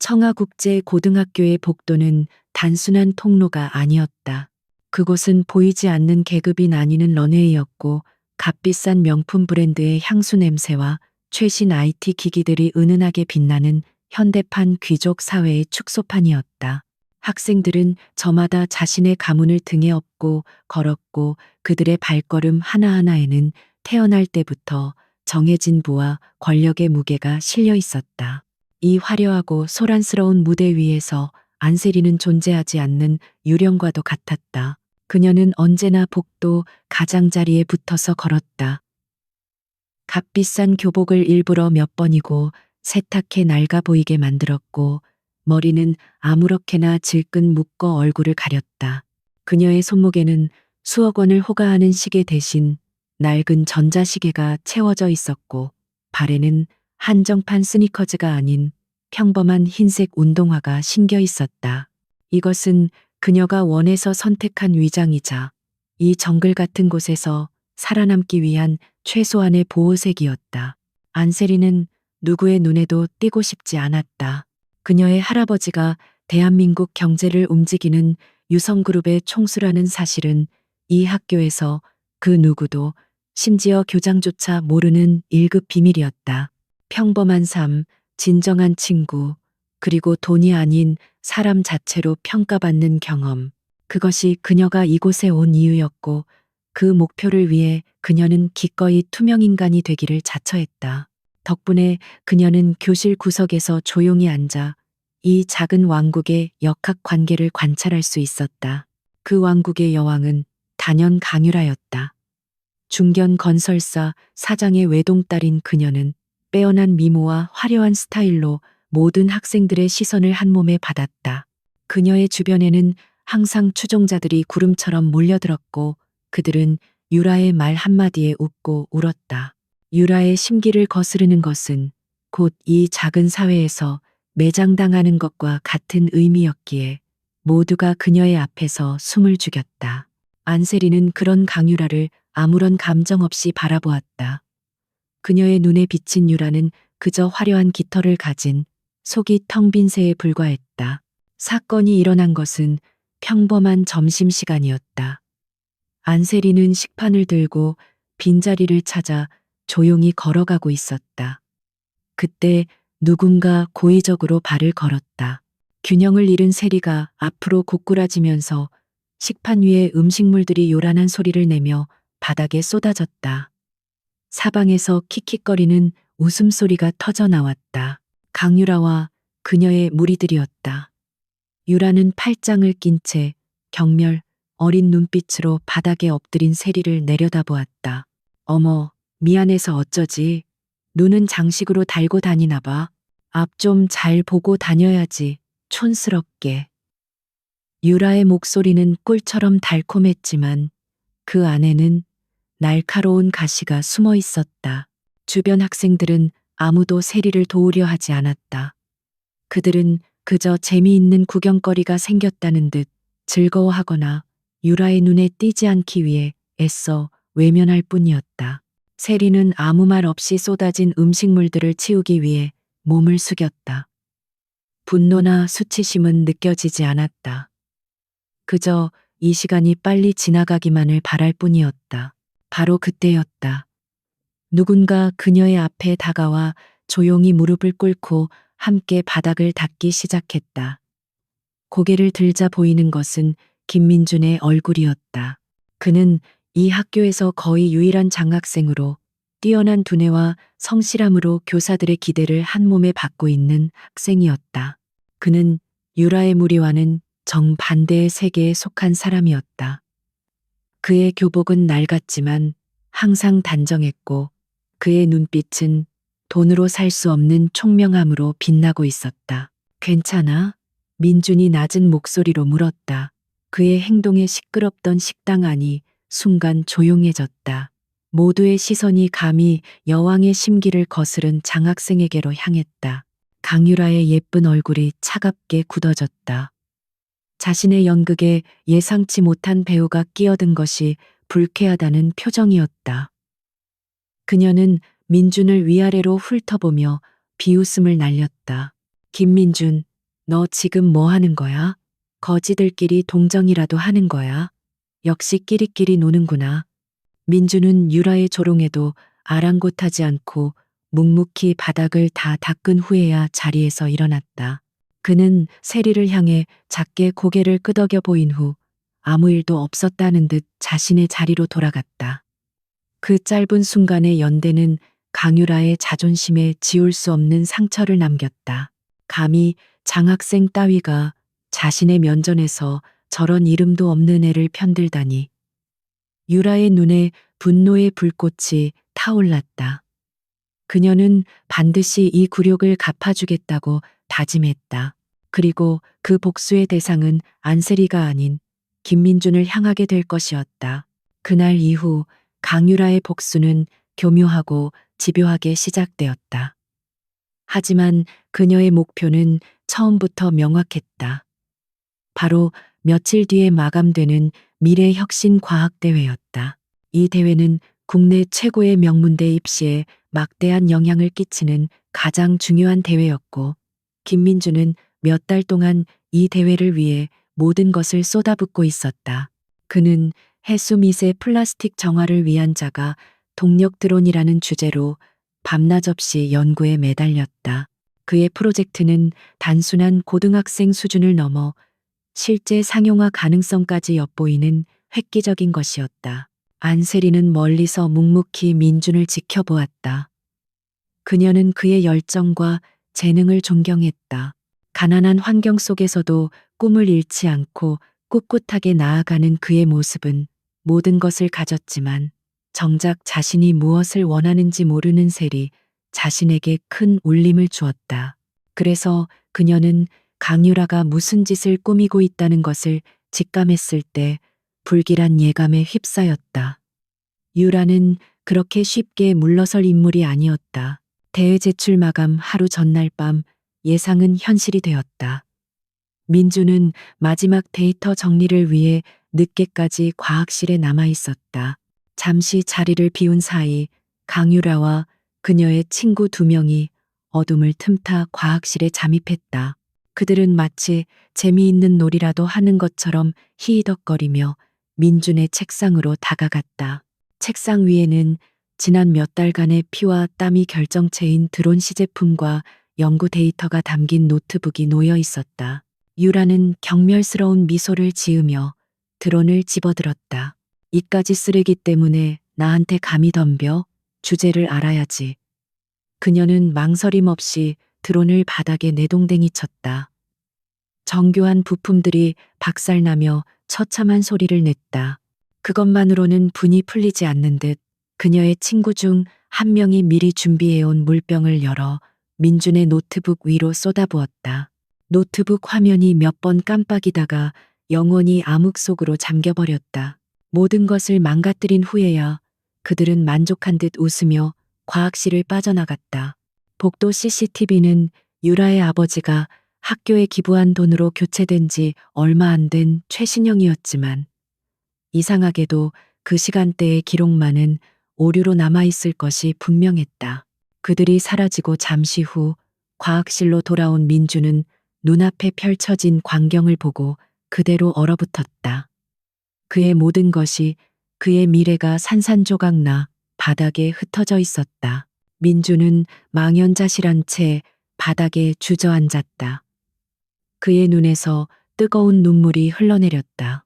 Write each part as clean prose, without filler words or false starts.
청하국제고등학교의 복도는 단순한 통로가 아니었다. 그곳은 보이지 않는 계급이 나뉘는 런웨이였고 값비싼 명품 브랜드의 향수 냄새와 최신 IT 기기들이 은은하게 빛나는 현대판 귀족 사회의 축소판이었다. 학생들은 저마다 자신의 가문을 등에 업고 걸었고 그들의 발걸음 하나하나에는 태어날 때부터 정해진 부와 권력의 무게가 실려 있었다. 이 화려하고 소란스러운 무대 위에서 안세리는 존재하지 않는 유령과도 같았다. 그녀는 언제나 복도 가장자리에 붙어서 걸었다. 값비싼 교복을 일부러 몇 번이고 세탁해 낡아 보이게 만들었고 머리는 아무렇게나 질끈 묶어 얼굴을 가렸다. 그녀의 손목에는 수억 원을 호가하는 시계 대신 낡은 전자시계가 채워져 있었고 발에는 한정판 스니커즈가 아닌 평범한 흰색 운동화가 신겨 있었다. 이것은 그녀가 원해서 선택한 위장이자 이 정글 같은 곳에서 살아남기 위한 최소한의 보호색이었다. 안세리는 누구의 눈에도 띄고 싶지 않았다. 그녀의 할아버지가 대한민국 경제를 움직이는 유성그룹의 총수라는 사실은 이 학교에서 그 누구도 심지어 교장조차 모르는 1급 비밀이었다. 평범한 삶, 진정한 친구, 그리고 돈이 아닌 사람 자체로 평가받는 경험. 그것이 그녀가 이곳에 온 이유였고 그 목표를 위해 그녀는 기꺼이 투명인간이 되기를 자처했다. 덕분에 그녀는 교실 구석에서 조용히 앉아 이 작은 왕국의 역학관계를 관찰할 수 있었다. 그 왕국의 여왕은 단연 강유라였다. 중견 건설사 사장의 외동딸인 그녀는 빼어난 미모와 화려한 스타일로 모든 학생들의 시선을 한몸에 받았다. 그녀의 주변에는 항상 추종자들이 구름처럼 몰려들었고 그들은 유라의 말 한마디에 웃고 울었다. 유라의 심기를 거스르는 것은 곧 이 작은 사회에서 매장당하는 것과 같은 의미였기에 모두가 그녀의 앞에서 숨을 죽였다. 안세리는 그런 강유라를 아무런 감정 없이 바라보았다. 그녀의 눈에 비친 유라는 그저 화려한 깃털을 가진 속이 텅 빈 새에 불과했다. 사건이 일어난 것은 평범한 점심시간이었다. 안세리는 식판을 들고 빈자리를 찾아 조용히 걸어가고 있었다. 그때 누군가 고의적으로 발을 걸었다. 균형을 잃은 세리가 앞으로 고꾸라지면서 식판 위에 음식물들이 요란한 소리를 내며 바닥에 쏟아졌다. 사방에서 킥킥거리는 웃음소리가 터져 나왔다. 강유라와 그녀의 무리들이었다. 유라는 팔짱을 낀 채 경멸, 어린 눈빛으로 바닥에 엎드린 세리를 내려다보았다. 어머, 미안해서 어쩌지. 눈은 장식으로 달고 다니나 봐. 앞 좀 잘 보고 다녀야지. 촌스럽게. 유라의 목소리는 꿀처럼 달콤했지만 그 안에는 날카로운 가시가 숨어 있었다. 주변 학생들은 아무도 세리를 도우려 하지 않았다. 그들은 그저 재미있는 구경거리가 생겼다는 듯 즐거워하거나 유라의 눈에 띄지 않기 위해 애써 외면할 뿐이었다. 세리는 아무 말 없이 쏟아진 음식물들을 치우기 위해 몸을 숙였다. 분노나 수치심은 느껴지지 않았다. 그저 이 시간이 빨리 지나가기만을 바랄 뿐이었다. 바로 그때였다. 누군가 그녀의 앞에 다가와 조용히 무릎을 꿇고 함께 바닥을 닦기 시작했다. 고개를 들자 보이는 것은 김민준의 얼굴이었다. 그는 이 학교에서 거의 유일한 장학생으로 뛰어난 두뇌와 성실함으로 교사들의 기대를 한몸에 받고 있는 학생이었다. 그는 유라의 무리와는 정반대의 세계에 속한 사람이었다. 그의 교복은 낡았지만 항상 단정했고 그의 눈빛은 돈으로 살 수 없는 총명함으로 빛나고 있었다. 괜찮아? 민준이 낮은 목소리로 물었다. 그의 행동에 시끄럽던 식당 안이 순간 조용해졌다. 모두의 시선이 감히 여왕의 심기를 거스른 장학생에게로 향했다. 강유라의 예쁜 얼굴이 차갑게 굳어졌다. 자신의 연극에 예상치 못한 배우가 끼어든 것이 불쾌하다는 표정이었다. 그녀는 민준을 위아래로 훑어보며 비웃음을 날렸다. 김민준, 너 지금 뭐 하는 거야? 거지들끼리 동정이라도 하는 거야? 역시 끼리끼리 노는구나. 민주는 유라의 조롱에도 아랑곳하지 않고 묵묵히 바닥을 다 닦은 후에야 자리에서 일어났다. 그는 세리를 향해 작게 고개를 끄덕여 보인 후 아무 일도 없었다는 듯 자신의 자리로 돌아갔다. 그 짧은 순간의 연대는 강유라의 자존심에 지울 수 없는 상처를 남겼다. 감히 장학생 따위가 자신의 면전에서 저런 이름도 없는 애를 편들다니. 유라의 눈에 분노의 불꽃이 타올랐다. 그녀는 반드시 이 굴욕을 갚아주겠다고 다짐했다. 그리고 그 복수의 대상은 안세리가 아닌 김민준을 향하게 될 것이었다. 그날 이후 강유라의 복수는 교묘하고 집요하게 시작되었다. 하지만 그녀의 목표는 처음부터 명확했다. 바로 며칠 뒤에 마감되는 미래혁신과학대회였다. 이 대회는 국내 최고의 명문대 입시에 막대한 영향을 끼치는 가장 중요한 대회였고, 김민주는 몇 달 동안 이 대회를 위해 모든 것을 쏟아붓고 있었다. 그는 해수 미세 플라스틱 정화를 위한 자가 동력 드론이라는 주제로 밤낮 없이 연구에 매달렸다. 그의 프로젝트는 단순한 고등학생 수준을 넘어 실제 상용화 가능성까지 엿보이는 획기적인 것이었다. 안세리는 멀리서 묵묵히 민준을 지켜보았다. 그녀는 그의 열정과 재능을 존경했다. 가난한 환경 속에서도 꿈을 잃지 않고 꿋꿋하게 나아가는 그의 모습은 모든 것을 가졌지만 정작 자신이 무엇을 원하는지 모르는 셀이 자신에게 큰 울림을 주었다. 그래서 그녀는 강유라가 무슨 짓을 꾸미고 있다는 것을 직감했을 때 불길한 예감에 휩싸였다. 유라는 그렇게 쉽게 물러설 인물이 아니었다. 대회 제출 마감 하루 전날 밤 예상은 현실이 되었다. 민주는 마지막 데이터 정리를 위해 늦게까지 과학실에 남아 있었다. 잠시 자리를 비운 사이 강유라와 그녀의 친구 2명이 어둠을 틈타 과학실에 잠입했다. 그들은 마치 재미있는 놀이라도 하는 것처럼 히히덕거리며 민준의 책상으로 다가갔다. 책상 위에는 지난 몇 달간의 피와 땀이 결정체인 드론 시제품과 연구 데이터가 담긴 노트북이 놓여 있었다. 유라는 경멸스러운 미소를 지으며 드론을 집어들었다. 이까지 쓰레기 때문에 나한테 감히 덤벼? 주제를 알아야지. 그녀는 망설임 없이 드론을 바닥에 내동댕이 쳤다. 정교한 부품들이 박살나며 처참한 소리를 냈다. 그것만으로는 분이 풀리지 않는 듯 그녀의 친구 중 한 명이 미리 준비해온 물병을 열어 민준의 노트북 위로 쏟아부었다. 노트북 화면이 몇 번 깜빡이다가 영원히 암흑 속으로 잠겨버렸다. 모든 것을 망가뜨린 후에야 그들은 만족한 듯 웃으며 과학실을 빠져나갔다. 복도 CCTV는 유라의 아버지가 학교에 기부한 돈으로 교체된 지 얼마 안 된 최신형이었지만 이상하게도 그 시간대의 기록만은 오류로 남아있을 것이 분명했다. 그들이 사라지고 잠시 후 과학실로 돌아온 민주는 눈앞에 펼쳐진 광경을 보고 그대로 얼어붙었다. 그의 모든 것이, 그의 미래가 산산조각나 바닥에 흩어져 있었다. 민주는 망연자실한 채 바닥에 주저앉았다. 그의 눈에서 뜨거운 눈물이 흘러내렸다.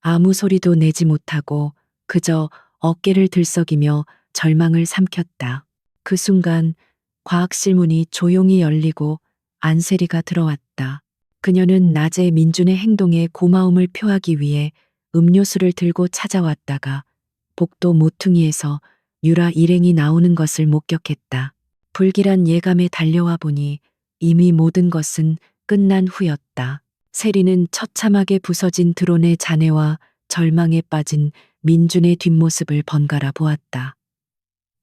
아무 소리도 내지 못하고 그저 어깨를 들썩이며 절망을 삼켰다. 그 순간 과학실 문이 조용히 열리고 안세리가 들어왔다. 그녀는 낮에 민준의 행동에 고마움을 표하기 위해 음료수를 들고 찾아왔다가 복도 모퉁이에서 유라 일행이 나오는 것을 목격했다. 불길한 예감에 달려와 보니 이미 모든 것은 끝난 후였다. 세리는 처참하게 부서진 드론의 잔해와 절망에 빠진 민준의 뒷모습을 번갈아 보았다.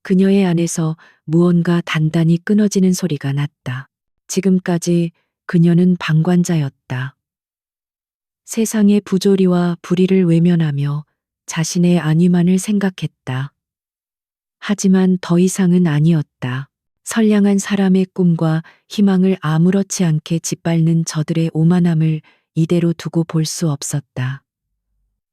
그녀의 안에서 무언가 단단히 끊어지는 소리가 났다. 지금까지 그녀는 방관자였다. 세상의 부조리와 불의를 외면하며 자신의 안위만을 생각했다. 하지만 더 이상은 아니었다. 선량한 사람의 꿈과 희망을 아무렇지 않게 짓밟는 저들의 오만함을 이대로 두고 볼 수 없었다.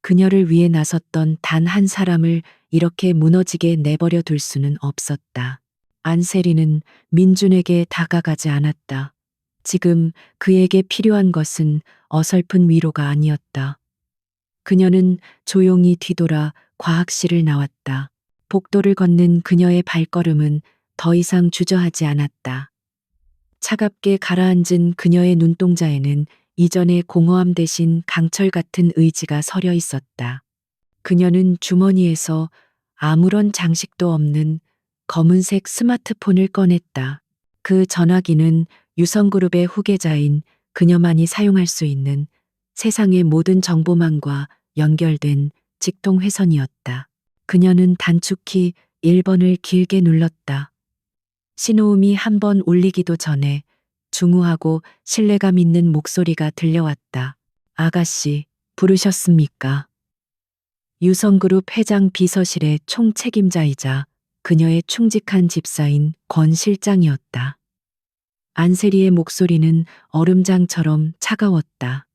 그녀를 위해 나섰던 단 한 사람을 이렇게 무너지게 내버려 둘 수는 없었다. 안세리는 민준에게 다가가지 않았다. 지금 그에게 필요한 것은 어설픈 위로가 아니었다. 그녀는 조용히 뒤돌아 과학실을 나왔다. 복도를 걷는 그녀의 발걸음은 더 이상 주저하지 않았다. 차갑게 가라앉은 그녀의 눈동자에는 이전의 공허함 대신 강철 같은 의지가 서려 있었다. 그녀는 주머니에서 아무런 장식도 없는 검은색 스마트폰을 꺼냈다. 그 전화기는 유성그룹의 후계자인 그녀만이 사용할 수 있는 세상의 모든 정보망과 연결된 직통회선이었다. 그녀는 단축키 1번을 길게 눌렀다. 신호음이 한 번 울리기도 전에 중후하고 신뢰감 있는 목소리가 들려왔다. 아가씨, 부르셨습니까? 유성그룹 회장 비서실의 총책임자이자 그녀의 충직한 집사인 권 실장이었다. 안세리의 목소리는 얼음장처럼 차가웠다.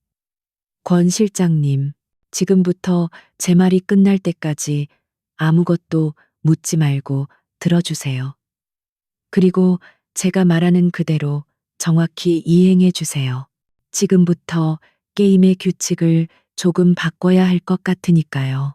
권 실장님, 지금부터 제 말이 끝날 때까지 아무것도 묻지 말고 들어주세요. 그리고 제가 말하는 그대로 정확히 이행해 주세요. 지금부터 게임의 규칙을 조금 바꿔야 할 것 같으니까요.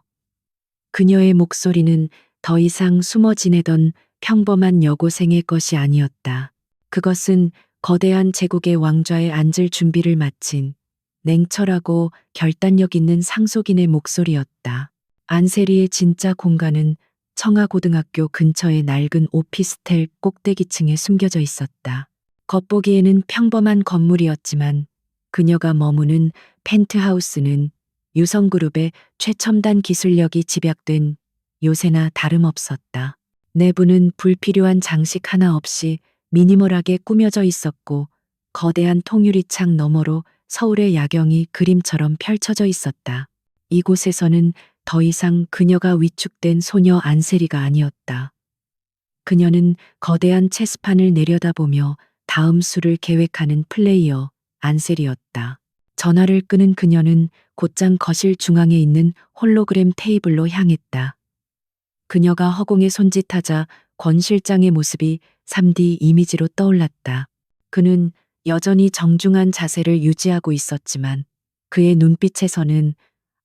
그녀의 목소리는 더 이상 숨어 지내던 평범한 여고생의 것이 아니었다. 그것은 거대한 제국의 왕좌에 앉을 준비를 마친 냉철하고 결단력 있는 상속인의 목소리였다. 안세리의 진짜 공간은 청하고등학교 근처의 낡은 오피스텔 꼭대기층에 숨겨져 있었다. 겉보기에는 평범한 건물이었지만 그녀가 머무는 펜트하우스는 유성그룹의 최첨단 기술력이 집약된 요새나 다름없었다. 내부는 불필요한 장식 하나 없이 미니멀하게 꾸며져 있었고 거대한 통유리창 너머로 서울의 야경이 그림처럼 펼쳐져 있었다. 이곳에서는 더 이상 그녀가 위축된 소녀 안세리가 아니었다. 그녀는 거대한 체스판을 내려다보며 다음 수를 계획하는 플레이어 안세리였다. 전화를 끄는 그녀는 곧장 거실 중앙에 있는 홀로그램 테이블로 향했다. 그녀가 허공에 손짓하자 권 실장의 모습이 3D 이미지로 떠올랐다. 그는 여전히 정중한 자세를 유지하고 있었지만 그의 눈빛에서는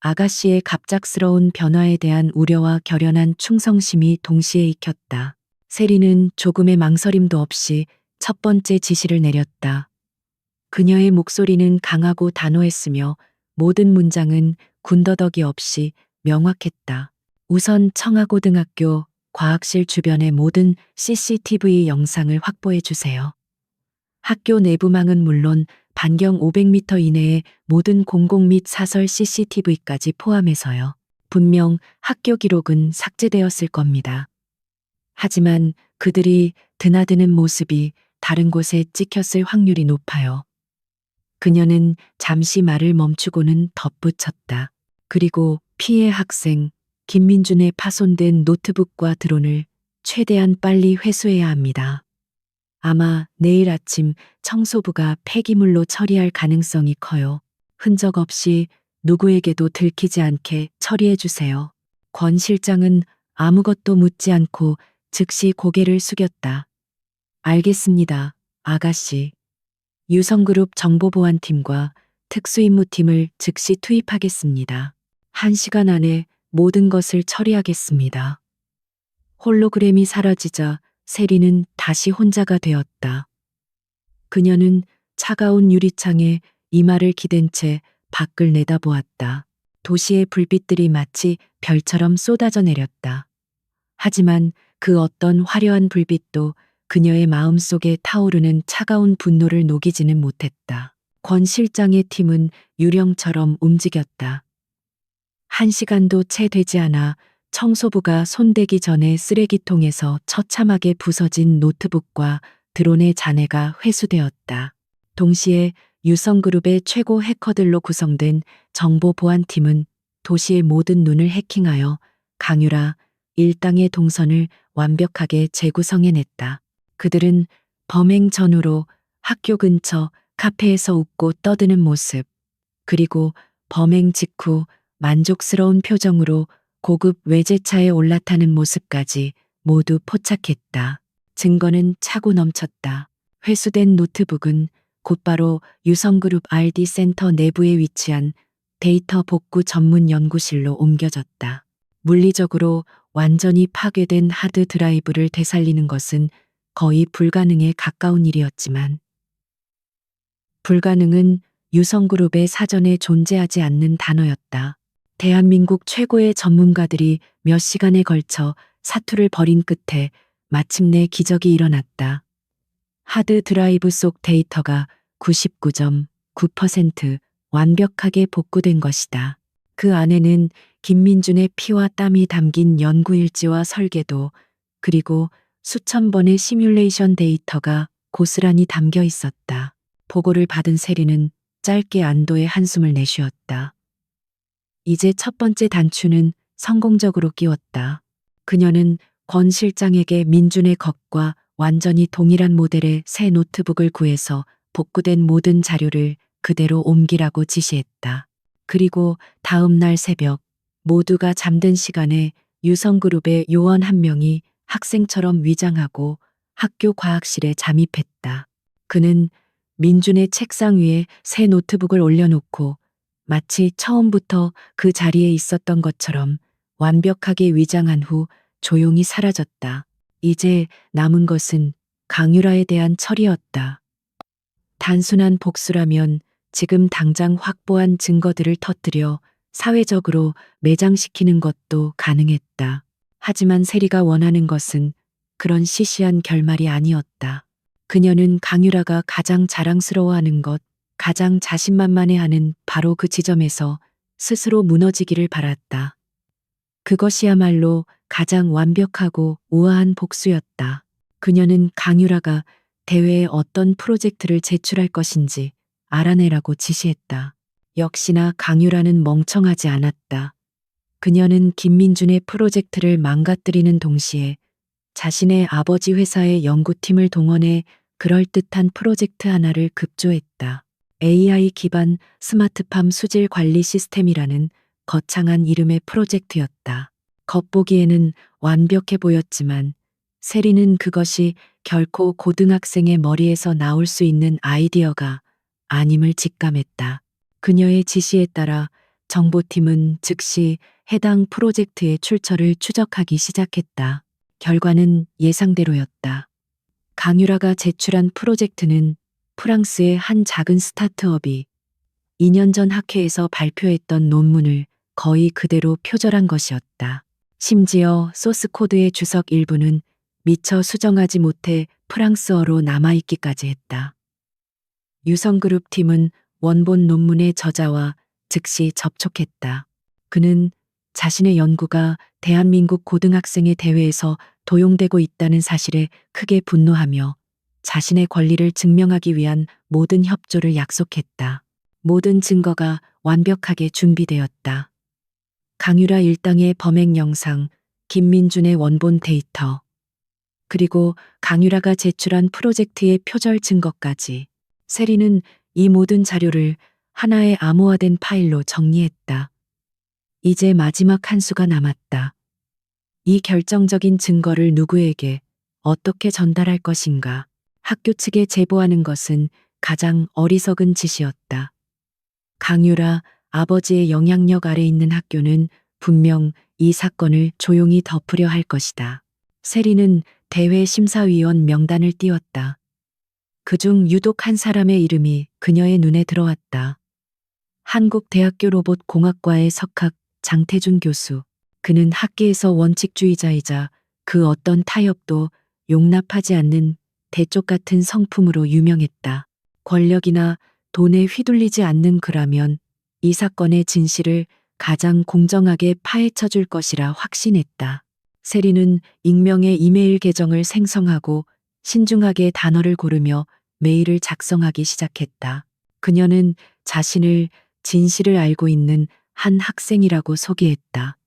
아가씨의 갑작스러운 변화에 대한 우려와 결연한 충성심이 동시에 익혔다. 세리는 조금의 망설임도 없이 첫 번째 지시를 내렸다. 그녀의 목소리는 강하고 단호했으며 모든 문장은 군더더기 없이 명확했다. 우선 청하고등학교 과학실 주변의 모든 CCTV 영상을 확보해 주세요. 학교 내부망은 물론 반경 500m 이내의 모든 공공 및 사설 CCTV까지 포함해서요. 분명 학교 기록은 삭제되었을 겁니다. 하지만 그들이 드나드는 모습이 다른 곳에 찍혔을 확률이 높아요. 그녀는 잠시 말을 멈추고는 덧붙였다. 그리고 피해 학생 김민준의 파손된 노트북과 드론을 최대한 빨리 회수해야 합니다. 아마 내일 아침 청소부가 폐기물로 처리할 가능성이 커요. 흔적 없이 누구에게도 들키지 않게 처리해 주세요. 권 실장은 아무것도 묻지 않고 즉시 고개를 숙였다. 알겠습니다, 아가씨. 유성그룹 정보보안팀과 특수임무팀을 즉시 투입하겠습니다. 1시간 안에 모든 것을 처리하겠습니다. 홀로그램이 사라지자 세리는 다시 혼자가 되었다. 그녀는 차가운 유리창에 이마를 기댄 채 밖을 내다보았다. 도시의 불빛들이 마치 별처럼 쏟아져 내렸다. 하지만 그 어떤 화려한 불빛도 그녀의 마음속에 타오르는 차가운 분노를 녹이지는 못했다. 권 실장의 팀은 유령처럼 움직였다. 1시간도 채 되지 않아 청소부가 손대기 전에 쓰레기통에서 처참하게 부서진 노트북과 드론의 잔해가 회수되었다. 동시에 유성그룹의 최고 해커들로 구성된 정보보안팀은 도시의 모든 눈을 해킹하여 강유라 일당의 동선을 완벽하게 재구성해냈다. 그들은 범행 전후로 학교 근처 카페에서 웃고 떠드는 모습, 그리고 범행 직후 만족스러운 표정으로 고급 외제차에 올라타는 모습까지 모두 포착했다. 증거는 차고 넘쳤다. 회수된 노트북은 곧바로 유성그룹 RD 센터 내부에 위치한 데이터 복구 전문 연구실로 옮겨졌다. 물리적으로 완전히 파괴된 하드 드라이브를 되살리는 것은 거의 불가능에 가까운 일이었지만, 불가능은 유성그룹의 사전에 존재하지 않는 단어였다. 대한민국 최고의 전문가들이 몇 시간에 걸쳐 사투를 벌인 끝에 마침내 기적이 일어났다. 하드 드라이브 속 데이터가 99.9% 완벽하게 복구된 것이다. 그 안에는 김민준의 피와 땀이 담긴 연구일지와 설계도, 그리고 수천 번의 시뮬레이션 데이터가 고스란히 담겨 있었다. 보고를 받은 세리는 짧게 안도의 한숨을 내쉬었다. 이제 첫 번째 단추는 성공적으로 끼웠다. 그녀는 권 실장에게 민준의 것과 완전히 동일한 모델의 새 노트북을 구해서 복구된 모든 자료를 그대로 옮기라고 지시했다. 그리고 다음 날 새벽, 모두가 잠든 시간에 유성그룹의 요원 한 명이 학생처럼 위장하고 학교 과학실에 잠입했다. 그는 민준의 책상 위에 새 노트북을 올려놓고 마치 처음부터 그 자리에 있었던 것처럼 완벽하게 위장한 후 조용히 사라졌다. 이제 남은 것은 강유라에 대한 처리였다. 단순한 복수라면 지금 당장 확보한 증거들을 터뜨려 사회적으로 매장시키는 것도 가능했다. 하지만 세리가 원하는 것은 그런 시시한 결말이 아니었다. 그녀는 강유라가 가장 자랑스러워하는 것, 가장 자신만만해하는 바로 그 지점에서 스스로 무너지기를 바랐다. 그것이야말로 가장 완벽하고 우아한 복수였다. 그녀는 강유라가 대회에 어떤 프로젝트를 제출할 것인지 알아내라고 지시했다. 역시나 강유라는 멍청하지 않았다. 그녀는 김민준의 프로젝트를 망가뜨리는 동시에 자신의 아버지 회사의 연구팀을 동원해 그럴듯한 프로젝트 하나를 급조했다. AI 기반 스마트팜 수질 관리 시스템이라는 거창한 이름의 프로젝트였다. 겉보기에는 완벽해 보였지만 세리는 그것이 결코 고등학생의 머리에서 나올 수 있는 아이디어가 아님을 직감했다. 그녀의 지시에 따라 정보팀은 즉시 해당 프로젝트의 출처를 추적하기 시작했다. 결과는 예상대로였다. 강유라가 제출한 프로젝트는 프랑스의 한 작은 스타트업이 2년 전 학회에서 발표했던 논문을 거의 그대로 표절한 것이었다. 심지어 소스 코드의 주석 일부는 미처 수정하지 못해 프랑스어로 남아있기까지 했다. 유성그룹 팀은 원본 논문의 저자와 즉시 접촉했다. 그는 자신의 연구가 대한민국 고등학생의 대회에서 도용되고 있다는 사실에 크게 분노하며 자신의 권리를 증명하기 위한 모든 협조를 약속했다. 모든 증거가 완벽하게 준비되었다. 강유라 일당의 범행 영상, 김민준의 원본 데이터, 그리고 강유라가 제출한 프로젝트의 표절 증거까지. 세리는 이 모든 자료를 하나의 암호화된 파일로 정리했다. 이제 마지막 한 수가 남았다. 이 결정적인 증거를 누구에게 어떻게 전달할 것인가. 학교 측에 제보하는 것은 가장 어리석은 짓이었다. 강유라 아버지의 영향력 아래 있는 학교는 분명 이 사건을 조용히 덮으려 할 것이다. 세리는 대회 심사위원 명단을 띄웠다. 그중 유독 한 사람의 이름이 그녀의 눈에 들어왔다. 한국대학교 로봇공학과의 석학 장태준 교수. 그는 학계에서 원칙주의자이자 그 어떤 타협도 용납하지 않는 대쪽 같은 성품으로 유명했다. 권력이나 돈에 휘둘리지 않는 그라면 이 사건의 진실을 가장 공정하게 파헤쳐 줄 것이라 확신했다. 세리는 익명의 이메일 계정을 생성하고 신중하게 단어를 고르며 메일을 작성하기 시작했다. 그녀는 자신을 진실을 알고 있는 한 학생이라고 소개했다.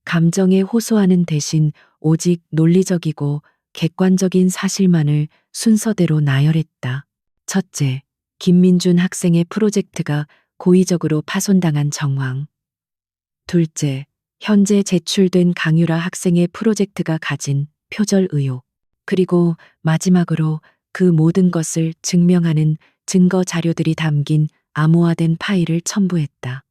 감정에 호소하는 대신 오직 논리적이고 객관적인 사실만을 순서대로 나열했다. 첫째, 김민준 학생의 프로젝트가 고의적으로 파손당한 정황. 둘째, 현재 제출된 강유라 학생의 프로젝트가 가진 표절 의혹. 그리고 마지막으로 그 모든 것을 증명하는 증거 자료들이 담긴 암호화된 파일을 첨부했다.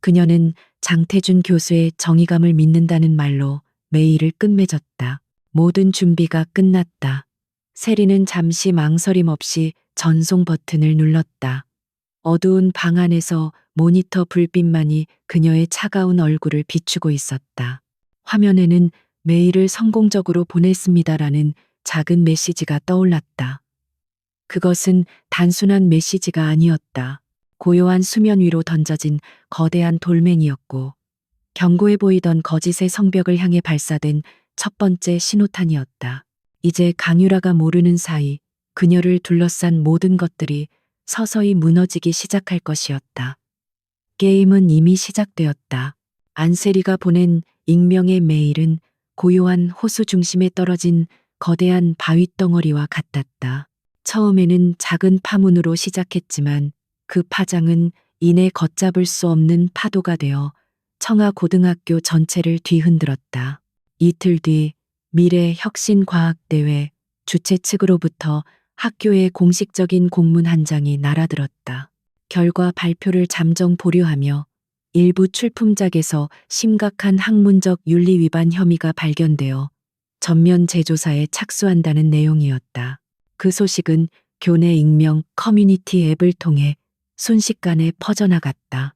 그녀는 장태준 교수의 정의감을 믿는다는 말로 메일을 끝맺었다. 모든 준비가 끝났다. 세리는 잠시 망설임 없이 전송 버튼을 눌렀다. 어두운 방 안에서 모니터 불빛만이 그녀의 차가운 얼굴을 비추고 있었다. 화면에는 메일을 성공적으로 보냈습니다라는 작은 메시지가 떠올랐다. 그것은 단순한 메시지가 아니었다. 고요한 수면 위로 던져진 거대한 돌멩이였고, 견고해 보이던 거짓의 성벽을 향해 발사된 첫 번째 신호탄이었다. 이제 강유라가 모르는 사이 그녀를 둘러싼 모든 것들이 서서히 무너지기 시작할 것이었다. 게임은 이미 시작되었다. 안세리가 보낸 익명의 메일은 고요한 호수 중심에 떨어진 거대한 바위덩어리와 같았다. 처음에는 작은 파문으로 시작했지만 그 파장은 이내 걷잡을 수 없는 파도가 되어 청하 고등학교 전체를 뒤흔들었다. 이틀 뒤 미래 혁신 과학대회 주최 측으로부터 학교에 공식적인 공문 한 장이 날아들었다. 결과 발표를 잠정 보류하며 일부 출품작에서 심각한 학문적 윤리 위반 혐의가 발견되어 전면 재조사에 착수한다는 내용이었다. 그 소식은 교내 익명 커뮤니티 앱을 통해 순식간에 퍼져나갔다.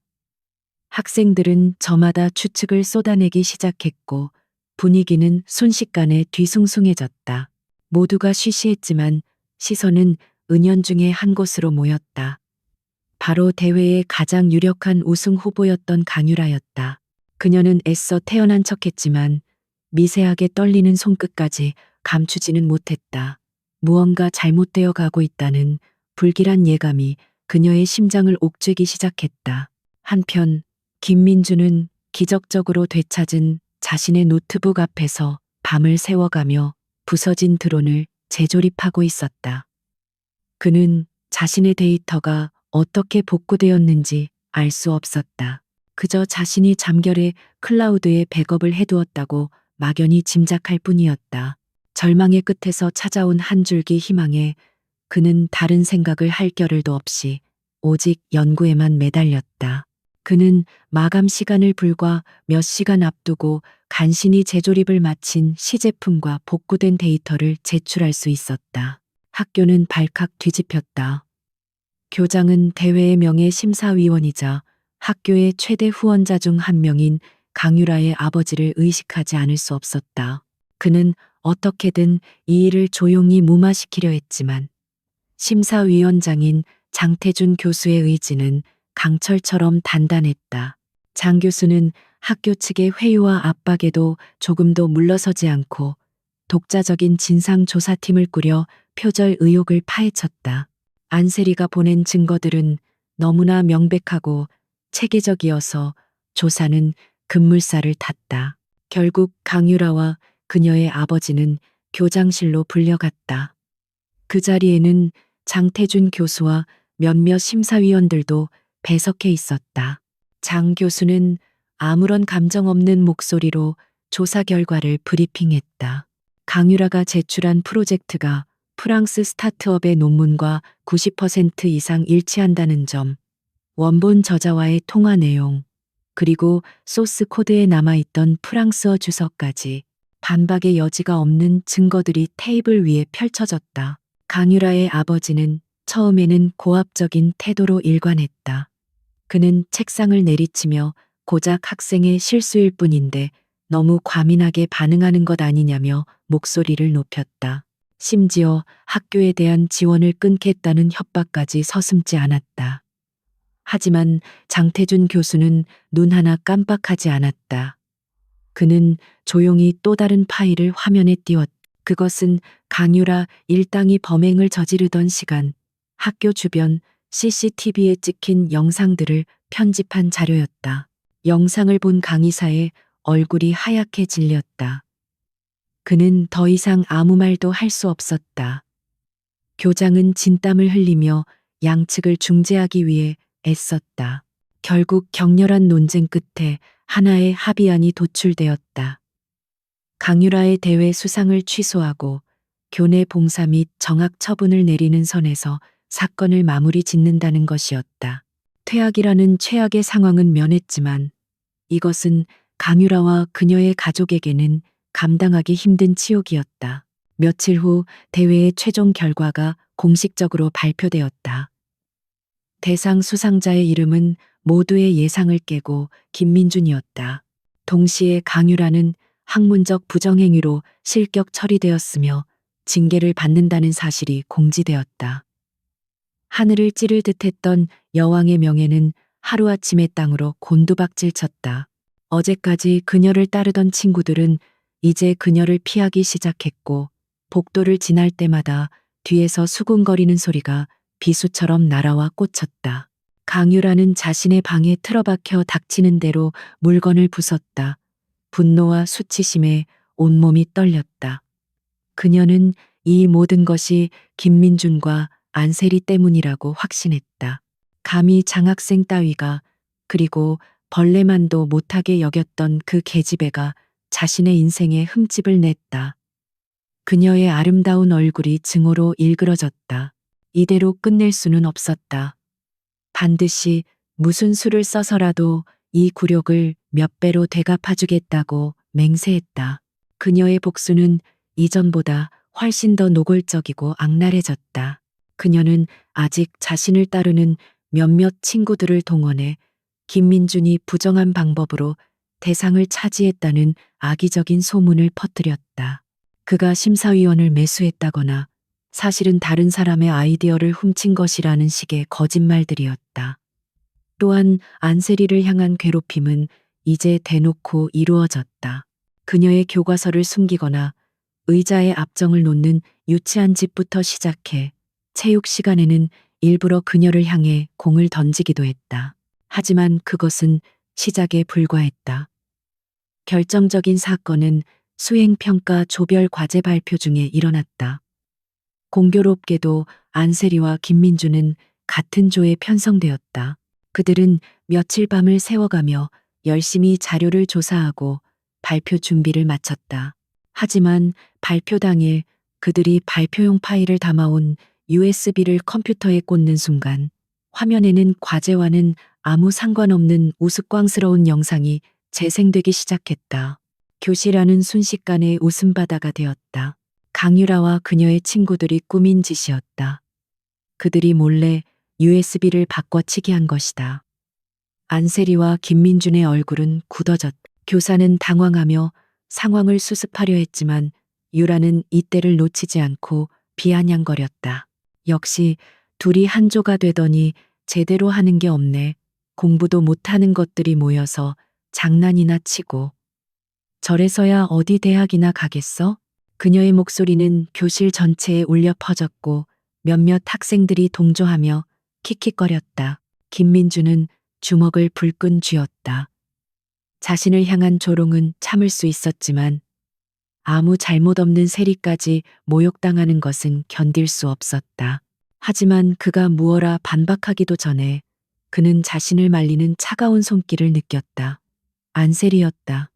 학생들은 저마다 추측을 쏟아내기 시작했고 분위기는 순식간에 뒤숭숭해졌다. 모두가 쉬쉬했지만 시선은 은연중에 한 곳으로 모였다. 바로 대회의 가장 유력한 우승 후보였던 강유라였다. 그녀는 애써 태어난 척했지만 미세하게 떨리는 손끝까지 감추지는 못했다. 무언가 잘못되어 가고 있다는 불길한 예감이 그녀의 심장을 옥죄기 시작했다. 한편 김민주는 기적적으로 되찾은 자신의 노트북 앞에서 밤을 새워가며 부서진 드론을 재조립하고 있었다. 그는 자신의 데이터가 어떻게 복구되었는지 알 수 없었다. 그저 자신이 잠결에 클라우드에 백업을 해두었다고 막연히 짐작할 뿐이었다. 절망의 끝에서 찾아온 한 줄기 희망에 그는 다른 생각을 할 겨를도 없이 오직 연구에만 매달렸다. 그는 마감 시간을 불과 몇 시간 앞두고 간신히 재조립을 마친 시제품과 복구된 데이터를 제출할 수 있었다. 학교는 발칵 뒤집혔다. 교장은 대회의 명예심사위원이자 학교의 최대 후원자 중 한 명인 강유라의 아버지를 의식하지 않을 수 없었다. 그는 어떻게든 이 일을 조용히 무마시키려 했지만 심사위원장인 장태준 교수의 의지는 강철처럼 단단했다. 장 교수는 학교 측의 회유와 압박에도 조금도 물러서지 않고 독자적인 진상조사팀을 꾸려 표절 의혹을 파헤쳤다. 안세리가 보낸 증거들은 너무나 명백하고 체계적이어서 조사는 급물살을 탔다. 결국 강유라와 그녀의 아버지는 교장실로 불려갔다. 그 자리에는 장태준 교수와 몇몇 심사위원들도 배석해 있었다. 장 교수는 아무런 감정 없는 목소리로 조사 결과를 브리핑했다. 강유라가 제출한 프로젝트가 프랑스 스타트업의 논문과 90% 이상 일치한다는 점, 원본 저자와의 통화 내용, 그리고 소스 코드에 남아있던 프랑스어 주석까지 반박의 여지가 없는 증거들이 테이블 위에 펼쳐졌다. 강유라의 아버지는 처음에는 고압적인 태도로 일관했다. 그는 책상을 내리치며 고작 학생의 실수일 뿐인데 너무 과민하게 반응하는 것 아니냐며 목소리를 높였다. 심지어 학교에 대한 지원을 끊겠다는 협박까지 서슴지 않았다. 하지만 장태준 교수는 눈 하나 깜빡하지 않았다. 그는 조용히 또 다른 파일을 화면에 띄웠다. 그것은 강유라 일당이 범행을 저지르던 시간 학교 주변 CCTV에 찍힌 영상들을 편집한 자료였다. 영상을 본 강의사의 얼굴이 하얗게 질렸다. 그는 더 이상 아무 말도 할 수 없었다. 교장은 진땀을 흘리며 양측을 중재하기 위해 애썼다. 결국 격렬한 논쟁 끝에 하나의 합의안이 도출되었다. 강유라의 대회 수상을 취소하고 교내 봉사 및 정학 처분을 내리는 선에서 사건을 마무리 짓는다는 것이었다. 퇴학이라는 최악의 상황은 면했지만 이것은 강유라와 그녀의 가족에게는 감당하기 힘든 치욕이었다. 며칠 후 대회의 최종 결과가 공식적으로 발표되었다. 대상 수상자의 이름은 모두의 예상을 깨고 김민준이었다. 동시에 강유라는 학문적 부정행위로 실격 처리되었으며 징계를 받는다는 사실이 공지되었다. 하늘을 찌를 듯했던 여왕의 명예는 하루아침에 땅으로 곤두박질 쳤다. 어제까지 그녀를 따르던 친구들은 이제 그녀를 피하기 시작했고 복도를 지날 때마다 뒤에서 수군거리는 소리가 비수처럼 날아와 꽂혔다. 강유라는 자신의 방에 틀어박혀 닥치는 대로 물건을 부쉈다. 분노와 수치심에 온몸이 떨렸다. 그녀는 이 모든 것이 김민준과 안세리 때문이라고 확신했다. 감히 장학생 따위가 그리고 벌레만도 못하게 여겼던 그 계집애가 자신의 인생에 흠집을 냈다. 그녀의 아름다운 얼굴이 증오로 일그러졌다. 이대로 끝낼 수는 없었다. 반드시 무슨 수를 써서라도 이 굴욕을 몇 배로 되갚아주겠다고 맹세했다. 그녀의 복수는 이전보다 훨씬 더 노골적이고 악랄해졌다. 그녀는 아직 자신을 따르는 몇몇 친구들을 동원해 김민준이 부정한 방법으로 대상을 차지했다는 악의적인 소문을 퍼뜨렸다. 그가 심사위원을 매수했다거나 사실은 다른 사람의 아이디어를 훔친 것이라는 식의 거짓말들이었다. 또한 안세리를 향한 괴롭힘은 이제 대놓고 이루어졌다. 그녀의 교과서를 숨기거나 의자에 압정을 놓는 유치한 짓부터 시작해 체육 시간에는 일부러 그녀를 향해 공을 던지기도 했다. 하지만 그것은 시작에 불과했다. 결정적인 사건은 수행평가 조별 과제 발표 중에 일어났다. 공교롭게도 안세리와 김민주는 같은 조에 편성되었다. 그들은 며칠 밤을 새워가며 열심히 자료를 조사하고 발표 준비를 마쳤다. 하지만 발표 당일 그들이 발표용 파일을 담아온 USB를 컴퓨터에 꽂는 순간 화면에는 과제와는 아무 상관없는 우스꽝스러운 영상이 재생되기 시작했다. 교실 안은 순식간에 웃음바다가 되었다. 강유라와 그녀의 친구들이 꾸민 짓이었다. 그들이 몰래 USB를 바꿔치기 한 것이다. 안세리와 김민준의 얼굴은 굳어졌다. 교사는 당황하며 상황을 수습하려 했지만 유라는 이때를 놓치지 않고 비아냥거렸다. 역시 둘이 한조가 되더니 제대로 하는 게 없네. 공부도 못하는 것들이 모여서 장난이나 치고. 저래서야 어디 대학이나 가겠어? 그녀의 목소리는 교실 전체에 울려 퍼졌고 몇몇 학생들이 동조하며 킥킥거렸다. 김민주는 주먹을 불끈 쥐었다. 자신을 향한 조롱은 참을 수 있었지만 아무 잘못 없는 세리까지 모욕당하는 것은 견딜 수 없었다. 하지만 그가 무어라 반박하기도 전에 그는 자신을 말리는 차가운 손길을 느꼈다. 안세리였다.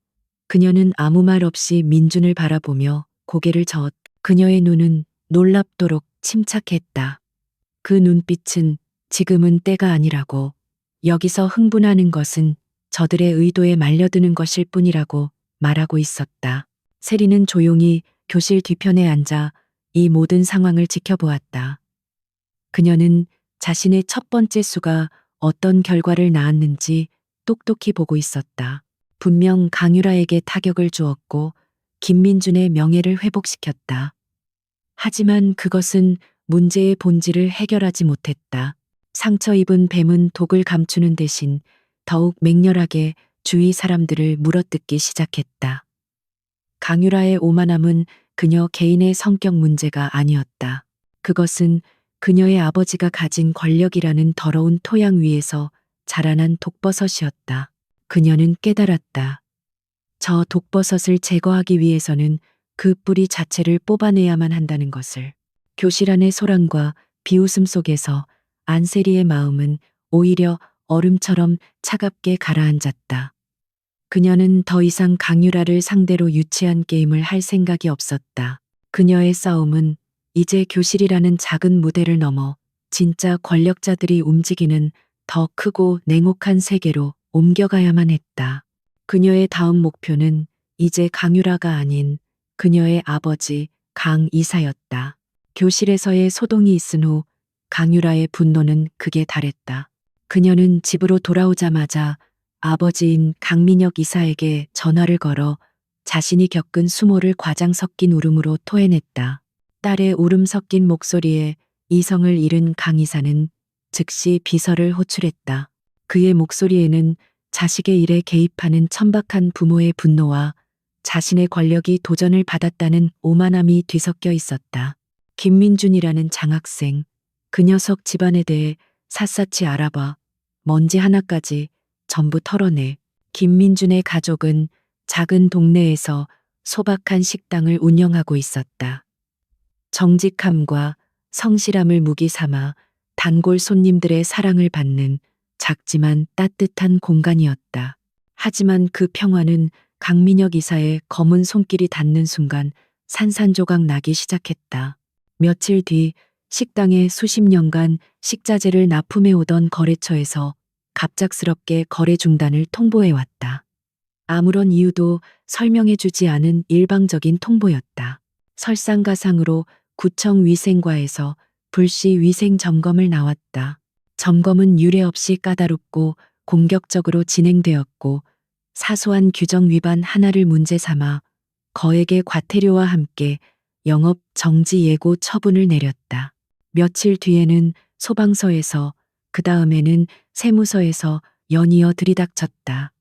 그녀는 아무 말 없이 민준을 바라보며 고개를 저었다. 그녀의 눈은 놀랍도록 침착했다. 그 눈빛은 지금은 때가 아니라고, 여기서 흥분하는 것은 저들의 의도에 말려드는 것일 뿐이라고 말하고 있었다. 세리는 조용히 교실 뒤편에 앉아 이 모든 상황을 지켜보았다. 그녀는 자신의 첫 번째 수가 어떤 결과를 낳았는지 똑똑히 보고 있었다. 분명 강유라에게 타격을 주었고 김민준의 명예를 회복시켰다. 하지만 그것은 문제의 본질을 해결하지 못했다. 상처 입은 뱀은 독을 감추는 대신 더욱 맹렬하게 주위 사람들을 물어뜯기 시작했다. 강유라의 오만함은 그녀 개인의 성격 문제가 아니었다. 그것은 그녀의 아버지가 가진 권력이라는 더러운 토양 위에서 자라난 독버섯이었다. 그녀는 깨달았다. 저 독버섯을 제거하기 위해서는 그 뿌리 자체를 뽑아내야만 한다는 것을. 교실 안의 소란과 비웃음 속에서 안세리의 마음은 오히려 얼음처럼 차갑게 가라앉았다. 그녀는 더 이상 강유라를 상대로 유치한 게임을 할 생각이 없었다. 그녀의 싸움은 이제 교실이라는 작은 무대를 넘어 진짜 권력자들이 움직이는 더 크고 냉혹한 세계로 옮겨가야만 했다. 그녀의 다음 목표는 이제 강유라가 아닌 그녀의 아버지 강 이사였다. 교실에서의 소동이 있은 후 강유라의 분노는 극에 달했다. 그녀는 집으로 돌아오자마자 아버지인 강민혁 이사에게 전화를 걸어 자신이 겪은 수모를 과장 섞인 울음으로 토해냈다. 딸의 울음 섞인 목소리에 이성을 잃은 강 이사는 즉시 비서를 호출했다. 그의 목소리에는 자식의 일에 개입하는 천박한 부모의 분노와 자신의 권력이 도전을 받았다는 오만함이 뒤섞여 있었다. 김민준이라는 장학생, 그 녀석 집안에 대해 샅샅이 알아봐 먼지 하나까지 전부 털어내. 김민준의 가족은 작은 동네에서 소박한 식당을 운영하고 있었다. 정직함과 성실함을 무기 삼아 단골 손님들의 사랑을 받는 작지만 따뜻한 공간이었다. 하지만 그 평화는 강민혁 이사의 검은 손길이 닿는 순간 산산조각 나기 시작했다. 며칠 뒤 식당에 수십 년간 식자재를 납품해 오던 거래처에서 갑작스럽게 거래 중단을 통보해 왔다. 아무런 이유도 설명해 주지 않은 일방적인 통보였다. 설상가상으로 구청 위생과에서 불시 위생 점검을 나왔다. 점검은 유례 없이 까다롭고 공격적으로 진행되었고 사소한 규정 위반 하나를 문제 삼아 거액의 과태료와 함께 영업 정지 예고 처분을 내렸다. 며칠 뒤에는 소방서에서 그 다음에는 세무서에서 연이어 들이닥쳤다.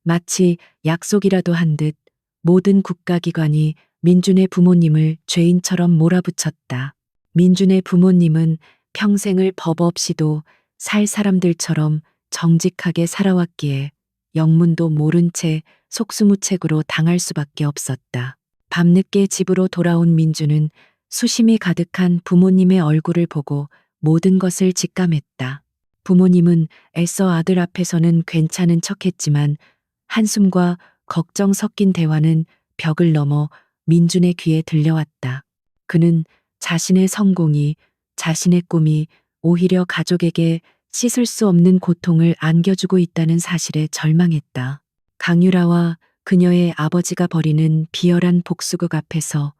마치 약속이라도 한 듯 모든 국가기관이 민준의 부모님을 죄인처럼 몰아붙였다. 민준의 부모님은 평생을 법 없이도 살 사람들처럼 정직하게 살아왔기에 영문도 모른 채 속수무책으로 당할 수밖에 없었다. 밤늦게 집으로 돌아온 민준은 수심이 가득한 부모님의 얼굴을 보고 모든 것을 직감했다. 부모님은 애써 아들 앞에서는 괜찮은 척했지만 한숨과 걱정 섞인 대화는 벽을 넘어 민준의 귀에 들려왔다. 그는 자신의 성공이, 자신의 꿈이 오히려 가족에게 씻을 수 없는 고통을 안겨주고 있다는 사실에 절망했다. 강유라와 그녀의 아버지가 벌이는 비열한 복수극 앞에서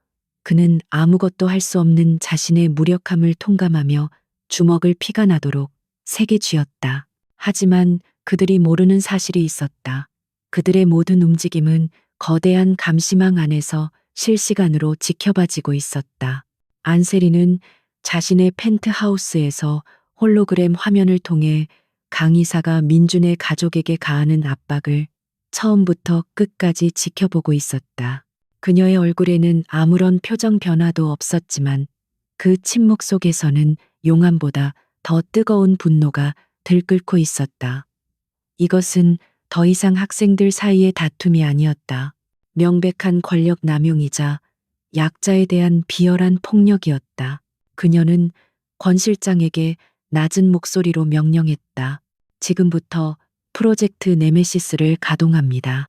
그는 아무것도 할 수 없는 자신의 무력함을 통감하며 주먹을 피가 나도록 세게 쥐었다. 하지만 그들이 모르는 사실이 있었다. 그들의 모든 움직임은 거대한 감시망 안에서 실시간으로 지켜봐지고 있었다. 안세리는 자신의 펜트하우스에서 홀로그램 화면을 통해 강 이사가 민준의 가족에게 가하는 압박을 처음부터 끝까지 지켜보고 있었다. 그녀의 얼굴에는 아무런 표정 변화도 없었지만 그 침묵 속에서는 용암보다 더 뜨거운 분노가 들끓고 있었다. 이것은 더 이상 학생들 사이의 다툼이 아니었다. 명백한 권력 남용이자 약자에 대한 비열한 폭력이었다. 그녀는 권 실장에게 낮은 목소리로 명령했다. 지금부터 프로젝트 네메시스를 가동합니다.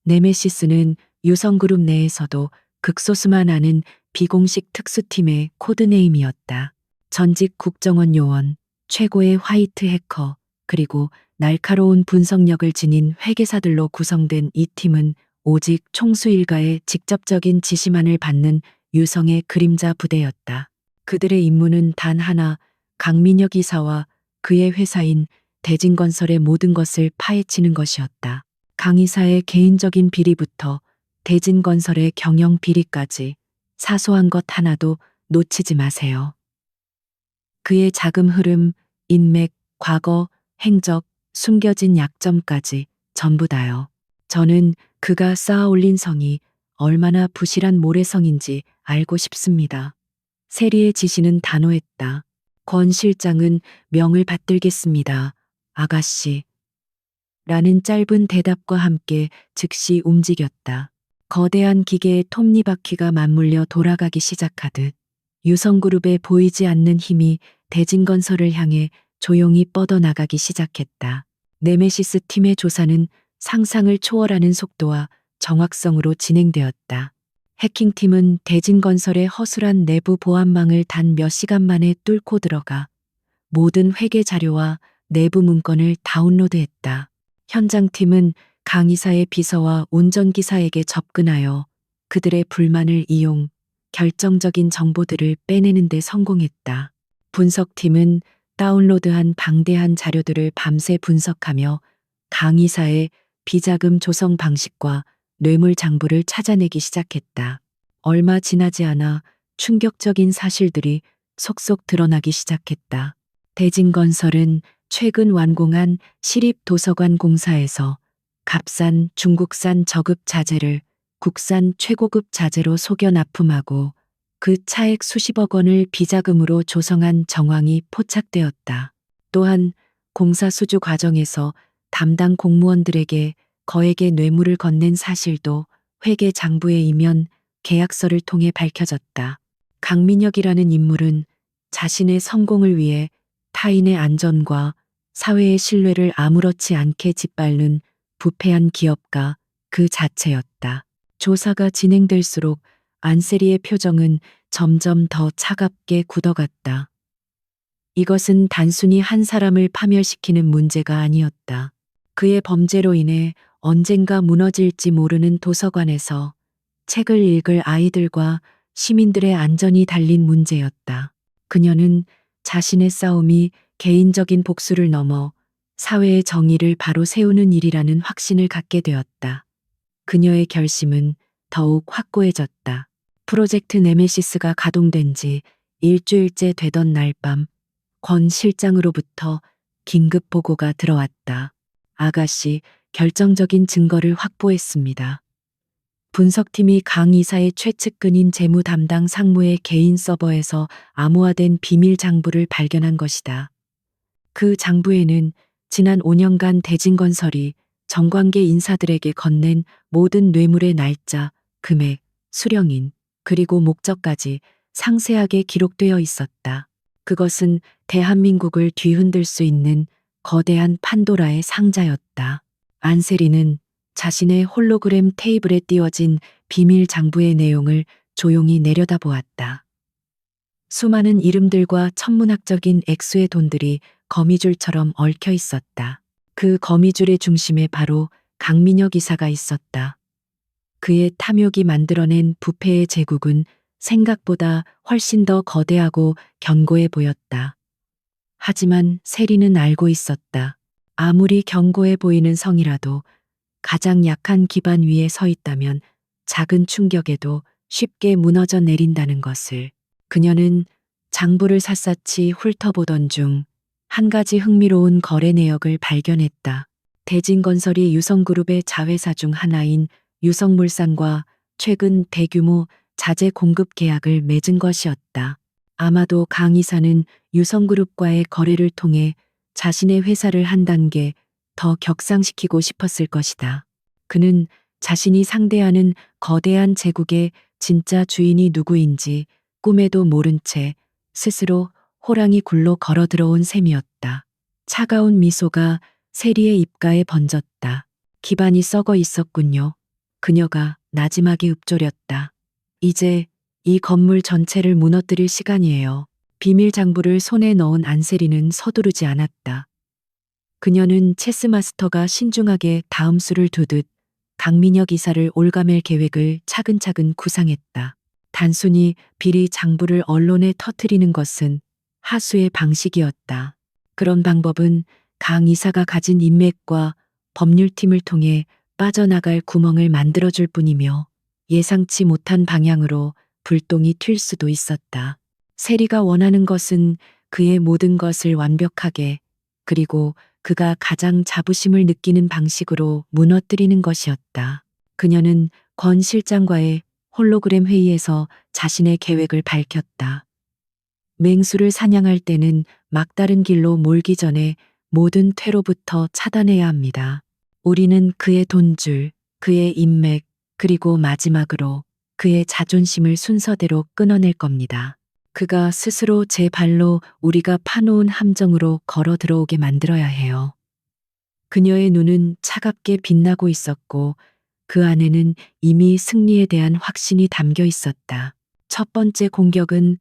네메시스는 유성그룹 내에서도 극소수만 아는 비공식 특수팀의 코드네임이었다. 전직 국정원 요원, 최고의 화이트 해커, 그리고 날카로운 분석력을 지닌 회계사들로 구성된 이 팀은 오직 총수 일가의 직접적인 지시만을 받는 유성의 그림자 부대였다. 그들의 임무는 단 하나, 강민혁 이사와 그의 회사인 대진건설의 모든 것을 파헤치는 것이었다. 강 이사의 개인적인 비리부터 대진건설의 경영 비리까지 사소한 것 하나도 놓치지 마세요. 그의 자금 흐름, 인맥, 과거, 행적, 숨겨진 약점까지 전부 다요. 저는 그가 쌓아올린 성이 얼마나 부실한 모래성인지 알고 싶습니다. 세리의 지시는 단호했다. 권 실장은 명을 받들겠습니다. 아가씨. 라는 짧은 대답과 함께 즉시 움직였다. 거대한 기계의 톱니바퀴가 맞물려 돌아가기 시작하듯 유성그룹의 보이지 않는 힘이 대진건설을 향해 조용히 뻗어나가기 시작했다. 네메시스 팀의 조사는 상상을 초월하는 속도와 정확성으로 진행되었다. 해킹팀은 대진건설의 허술한 내부 보안망을 단 몇 시간 만에 뚫고 들어가 모든 회계 자료와 내부 문건을 다운로드했다. 현장팀은 강 이사의 비서와 운전기사에게 접근하여 그들의 불만을 이용 결정적인 정보들을 빼내는 데 성공했다. 분석팀은 다운로드한 방대한 자료들을 밤새 분석하며 강 이사의 비자금 조성 방식과 뇌물 장부를 찾아내기 시작했다. 얼마 지나지 않아 충격적인 사실들이 속속 드러나기 시작했다. 대진건설은 최근 완공한 시립도서관 공사에서 값싼 중국산 저급 자재를 국산 최고급 자재로 속여 납품하고 그 차액 수십억 원을 비자금으로 조성한 정황이 포착되었다. 또한 공사 수주 과정에서 담당 공무원들에게 거액의 뇌물을 건넨 사실도 회계 장부의 이면 계약서를 통해 밝혀졌다. 강민혁이라는 인물은 자신의 성공을 위해 타인의 안전과 사회의 신뢰를 아무렇지 않게 짓밟는 부패한 기업가 그 자체였다. 조사가 진행될수록 안세리의 표정은 점점 더 차갑게 굳어갔다. 이것은 단순히 한 사람을 파멸시키는 문제가 아니었다. 그의 범죄로 인해 언젠가 무너질지 모르는 도서관에서 책을 읽을 아이들과 시민들의 안전이 달린 문제였다. 그녀는 자신의 싸움이 개인적인 복수를 넘어 사회의 정의를 바로 세우는 일이라는 확신을 갖게 되었다. 그녀의 결심은 더욱 확고해졌다. 프로젝트 네메시스가 가동된 지 일주일째 되던 날 밤, 권 실장으로부터 긴급 보고가 들어왔다. 아가씨, 결정적인 증거를 확보했습니다. 분석팀이 강 이사의 최측근인 재무 담당 상무의 개인 서버에서 암호화된 비밀 장부를 발견한 것이다. 그 장부에는 지난 5년간 대진건설이 정관계 인사들에게 건넨 모든 뇌물의 날짜, 금액, 수령인, 그리고 목적까지 상세하게 기록되어 있었다. 그것은 대한민국을 뒤흔들 수 있는 거대한 판도라의 상자였다. 안세리는 자신의 홀로그램 테이블에 띄워진 비밀 장부의 내용을 조용히 내려다보았다. 수많은 이름들과 천문학적인 액수의 돈들이 거미줄처럼 얽혀 있었다. 그 거미줄의 중심에 바로 강민혁 이사가 있었다. 그의 탐욕이 만들어낸 부패의 제국은 생각보다 훨씬 더 거대하고 견고해 보였다. 하지만 세리는 알고 있었다. 아무리 견고해 보이는 성이라도 가장 약한 기반 위에 서 있다면 작은 충격에도 쉽게 무너져 내린다는 것을. 그녀는 장부를 샅샅이 훑어보던 중 한 가지 흥미로운 거래 내역을 발견했다. 대진건설이 유성그룹의 자회사 중 하나인 유성물산과 최근 대규모 자재 공급 계약을 맺은 것이었다. 아마도 강 이사는 유성그룹과의 거래를 통해 자신의 회사를 한 단계 더 격상시키고 싶었을 것이다. 그는 자신이 상대하는 거대한 제국의 진짜 주인이 누구인지 꿈에도 모른 채 스스로 호랑이 굴로 걸어 들어온 셈이었다. 차가운 미소가 세리의 입가에 번졌다. 기반이 썩어 있었군요. 그녀가 나지막이 읊조렸다. 이제 이 건물 전체를 무너뜨릴 시간이에요. 비밀 장부를 손에 넣은 안세리는 서두르지 않았다. 그녀는 체스 마스터가 신중하게 다음 수를 두듯 강민혁 이사를 올가맬 계획을 차근차근 구상했다. 단순히 비리 장부를 언론에 터뜨리는 것은 하수의 방식이었다. 그런 방법은 강 이사가 가진 인맥과 법률팀을 통해 빠져나갈 구멍을 만들어줄 뿐이며 예상치 못한 방향으로 불똥이 튈 수도 있었다. 세리가 원하는 것은 그의 모든 것을 완벽하게, 그리고 그가 가장 자부심을 느끼는 방식으로 무너뜨리는 것이었다. 그녀는 권 실장과의 홀로그램 회의에서 자신의 계획을 밝혔다. 맹수를 사냥할 때는 막다른 길로 몰기 전에 모든 퇴로부터 차단해야 합니다. 우리는 그의 돈줄, 그의 인맥, 그리고 마지막으로 그의 자존심을 순서대로 끊어낼 겁니다. 그가 스스로 제 발로 우리가 파놓은 함정으로 걸어 들어오게 만들어야 해요. 그녀의 눈은 차갑게 빛나고 있었고 그 안에는 이미 승리에 대한 확신이 담겨 있었다. 첫 번째 공격은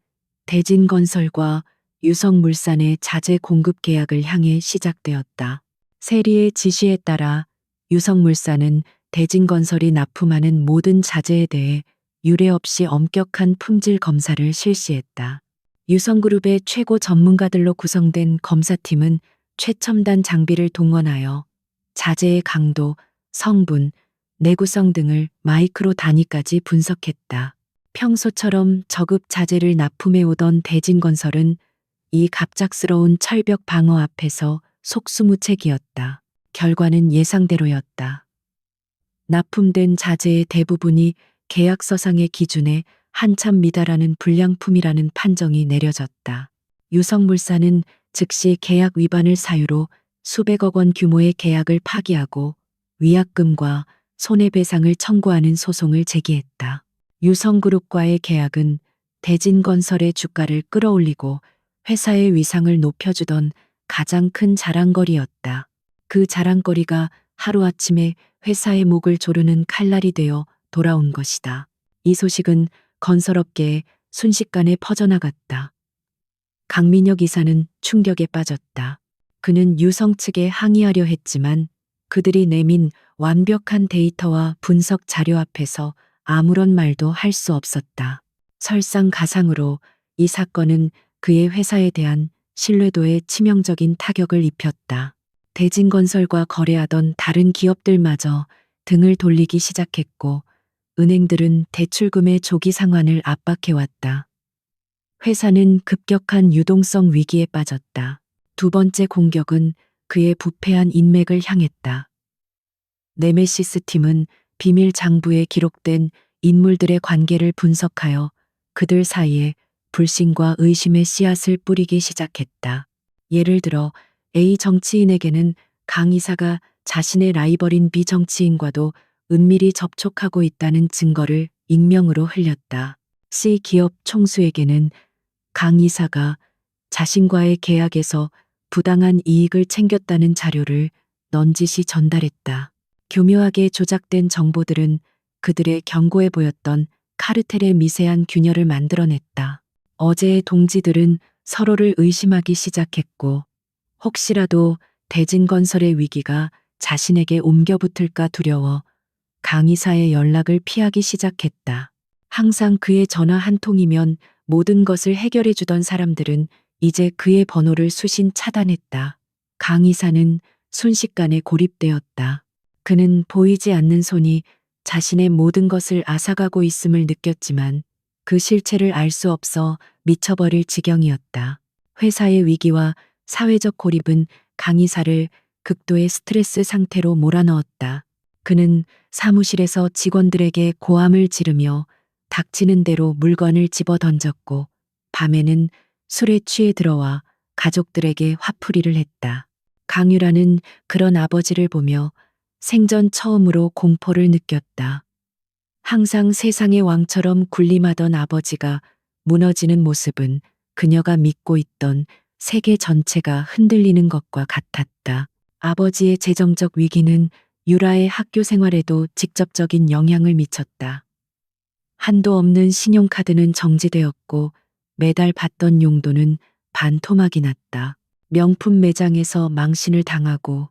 대진건설과 유성물산의 자재 공급 계약을 향해 시작되었다. 세리의 지시에 따라 유성물산은 대진건설이 납품하는 모든 자재에 대해 유례 없이 엄격한 품질 검사를 실시했다. 유성그룹의 최고 전문가들로 구성된 검사팀은 최첨단 장비를 동원하여 자재의 강도, 성분, 내구성 등을 마이크로 단위까지 분석했다. 평소처럼 저급 자재를 납품해 오던 대진건설은 이 갑작스러운 철벽 방어 앞에서 속수무책이었다. 결과는 예상대로였다. 납품된 자재의 대부분이 계약서상의 기준에 한참 미달하는 불량품이라는 판정이 내려졌다. 유성물산은 즉시 계약 위반을 사유로 수백억 원 규모의 계약을 파기하고 위약금과 손해배상을 청구하는 소송을 제기했다. 유성그룹과의 계약은 대진건설의 주가를 끌어올리고 회사의 위상을 높여주던 가장 큰 자랑거리였다. 그 자랑거리가 하루아침에 회사의 목을 조르는 칼날이 되어 돌아온 것이다. 이 소식은 건설업계에 순식간에 퍼져나갔다. 강민혁 이사는 충격에 빠졌다. 그는 유성 측에 항의하려 했지만 그들이 내민 완벽한 데이터와 분석 자료 앞에서 아무런 말도 할 수 없었다. 설상가상으로 이 사건은 그의 회사에 대한 신뢰도에 치명적인 타격을 입혔다. 대진건설과 거래하던 다른 기업들마저 등을 돌리기 시작했고 은행들은 대출금의 조기 상환을 압박해왔다. 회사는 급격한 유동성 위기에 빠졌다. 두 번째 공격은 그의 부패한 인맥을 향했다. 네메시스 팀은 비밀 장부에 기록된 인물들의 관계를 분석하여 그들 사이에 불신과 의심의 씨앗을 뿌리기 시작했다. 예를 들어 A 정치인에게는 강 이사가 자신의 라이벌인 B 정치인과도 은밀히 접촉하고 있다는 증거를 익명으로 흘렸다. C 기업 총수에게는 강 이사가 자신과의 계약에서 부당한 이익을 챙겼다는 자료를 넌지시 전달했다. 교묘하게 조작된 정보들은 그들의 견고해 보였던 카르텔의 미세한 균열을 만들어냈다. 어제의 동지들은 서로를 의심하기 시작했고 혹시라도 대진건설의 위기가 자신에게 옮겨붙을까 두려워 강 이사의 연락을 피하기 시작했다. 항상 그의 전화 한 통이면 모든 것을 해결해 주던 사람들은 이제 그의 번호를 수신 차단했다. 강 이사는 순식간에 고립되었다. 그는 보이지 않는 손이 자신의 모든 것을 앗아가고 있음을 느꼈지만 그 실체를 알 수 없어 미쳐버릴 지경이었다. 회사의 위기와 사회적 고립은 강 이사를 극도의 스트레스 상태로 몰아넣었다. 그는 사무실에서 직원들에게 고함을 지르며 닥치는 대로 물건을 집어 던졌고 밤에는 술에 취해 들어와 가족들에게 화풀이를 했다. 강유라는 그런 아버지를 보며 생전 처음으로 공포를 느꼈다. 항상 세상의 왕처럼 군림하던 아버지가 무너지는 모습은 그녀가 믿고 있던 세계 전체가 흔들리는 것과 같았다. 아버지의 재정적 위기는 유라의 학교 생활에도 직접적인 영향을 미쳤다. 한도 없는 신용카드는 정지되었고 매달 받던 용돈은 반토막이 났다. 명품 매장에서 망신을 당하고